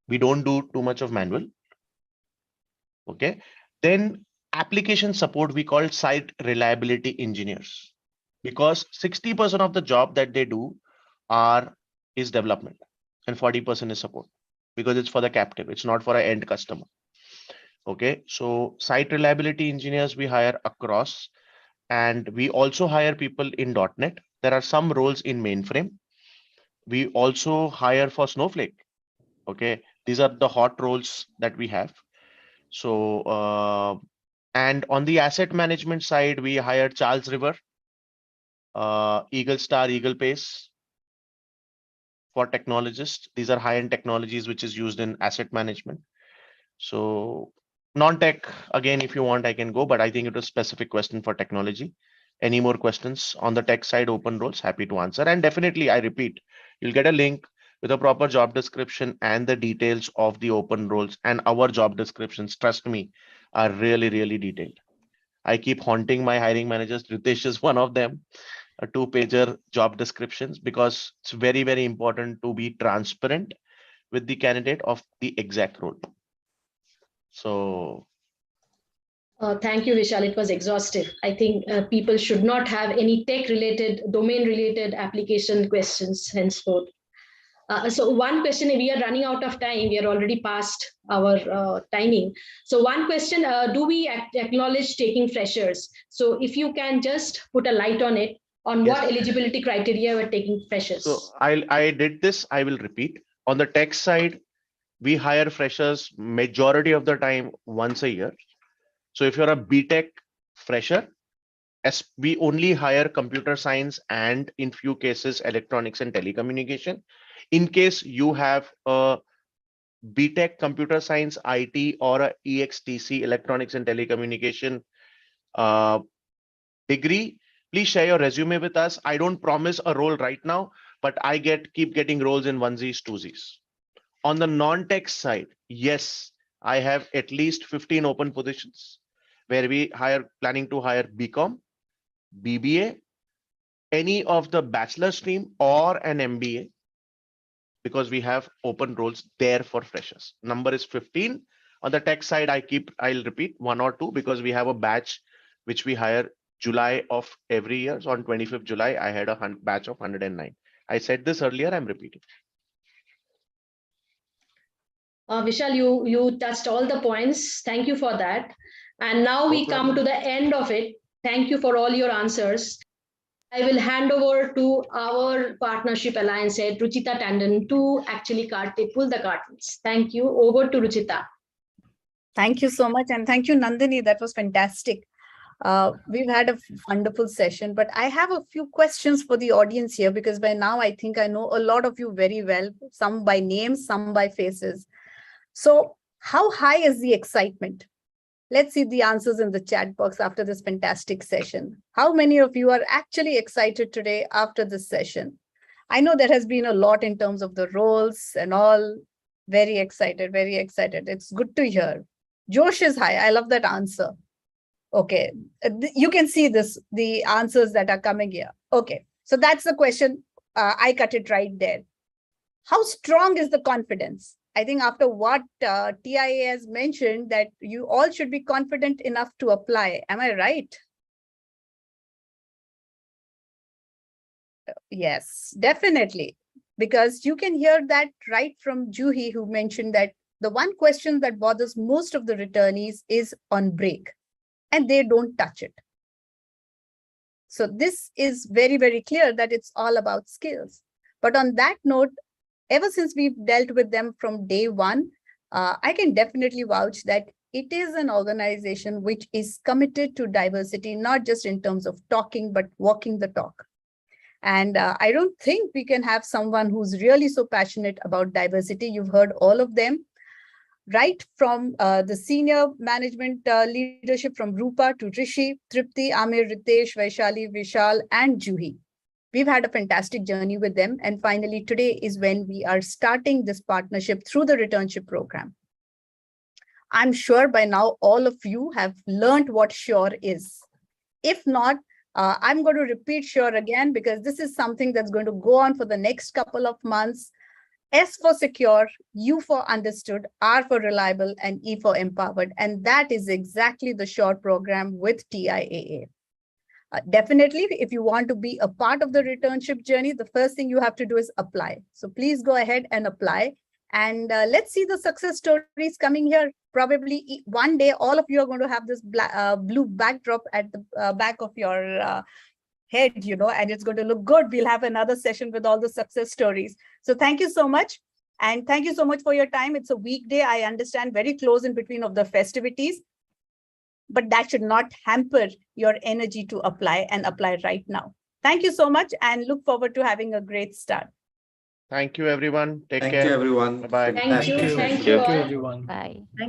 We don't do too much of manual. Okay. Then application support, we call site reliability engineers, because 60% of the job that they do is development and 40% is support, because it's for the captive. It's not for an end customer. Okay. So site reliability engineers we hire across, and we also hire people in .NET. There are some roles in mainframe. We also hire for Snowflake. Okay. These are the hot roles that we have. So, and on the asset management side, we hired Charles River, Eagle Star, Eagle Pace for technologists. These are high-end technologies, which is used in asset management. So non-tech, again, if you want, I can go, but I think it was a specific question for technology. Any more questions on the tech side, open roles, happy to answer. And definitely, I repeat, you'll get a link with a proper job description and the details of the open roles, and our job descriptions, trust me, are really, really detailed. I keep haunting my hiring managers. Ritesh is one of them, a 2-pager job descriptions, because it's very, very important to be transparent with the candidate of the exact role. So Thank you, Vishal. It was exhaustive. I think people should not have any tech-related, domain-related application questions henceforth. So one question, we are running out of time. We are already past our timing. So one question, do we acknowledge taking freshers? So if you can just put a light on it, on Yes. what eligibility criteria we're taking freshers. So I did this, I will repeat. On the tech side, we hire freshers majority of the time once a year. So if you're a BTech fresher, as we only hire computer science and in few cases electronics and telecommunication. In case you have a BTech computer science IT or a EXTC electronics and telecommunication degree, please share your resume with us. I don't promise a role right now, but I keep getting roles in onesies, twosies. On the non-tech side, yes, I have at least 15 open positions where we planning to hire BCom, BBA, any of the bachelor stream or an MBA, because we have open roles there for freshers. Number is 15. On the tech side, I'll repeat 1 or 2 because we have a batch which we hire July of every year. So on 25th July, I had a batch of 109. I said this earlier, I'm repeating. Vishal, you touched all the points. Thank you for that. And now we come to the end of it. Thank you for all your answers. I will hand over to our partnership alliance head, Ruchita Tandon, to actually pull the curtains. Thank you. Over to Ruchita. Thank you so much. And thank you, Nandini. That was fantastic. We've had a wonderful session, but I have a few questions for the audience here, because by now I think I know a lot of you very well, some by names, some by faces. So how high is the excitement? Let's see the answers in the chat box after this fantastic session. How many of you are actually excited today after this session? I know there has been a lot in terms of the roles and all. Very excited, very excited. It's good to hear. Josh is high. I love that answer. Okay, you can see the answers that are coming here. Okay, so that's the question. I cut it right there. How strong is the confidence? I think after what TIAA has mentioned, that you all should be confident enough to apply. Am I right? Yes, definitely. Because you can hear that right from Juhi, who mentioned that the one question that bothers most of the returnees is on break, and they don't touch it. So this is very, very clear that it's all about skills. But on that note, ever since we've dealt with them from day one, I can definitely vouch that it is an organization which is committed to diversity, not just in terms of talking, but walking the talk. And I don't think we can have someone who's really so passionate about diversity. You've heard all of them, right from the senior management leadership, from Rupa to Rishi, Tripti, Amir, Ritesh, Vaishali, Vishal, and Juhi. We've had a fantastic journey with them. And finally, today is when we are starting this partnership through the Returnship program. I'm sure by now all of you have learned what SURE is. If not, I'm going to repeat SURE again, because this is something that's going to go on for the next couple of months. S for secure, U for understood, R for reliable, and E for empowered. And that is exactly the SURE program with TIAA. Definitely, if you want to be a part of the returnship journey, the first thing you have to do is apply. So please go ahead and apply. And let's see the success stories coming here. Probably one day, all of you are going to have this blue backdrop at the back of your head, and it's going to look good. We'll have another session with all the success stories. So thank you so much. And thank you so much for your time. It's a weekday. I understand, very close in between of the festivities. But that should not hamper your energy to apply, and apply right now. Thank you so much, and look forward to having a great start. Thank you, everyone. Take care. Thank you, everyone. Bye-bye. Thank you. Thank you all. everyone. Bye.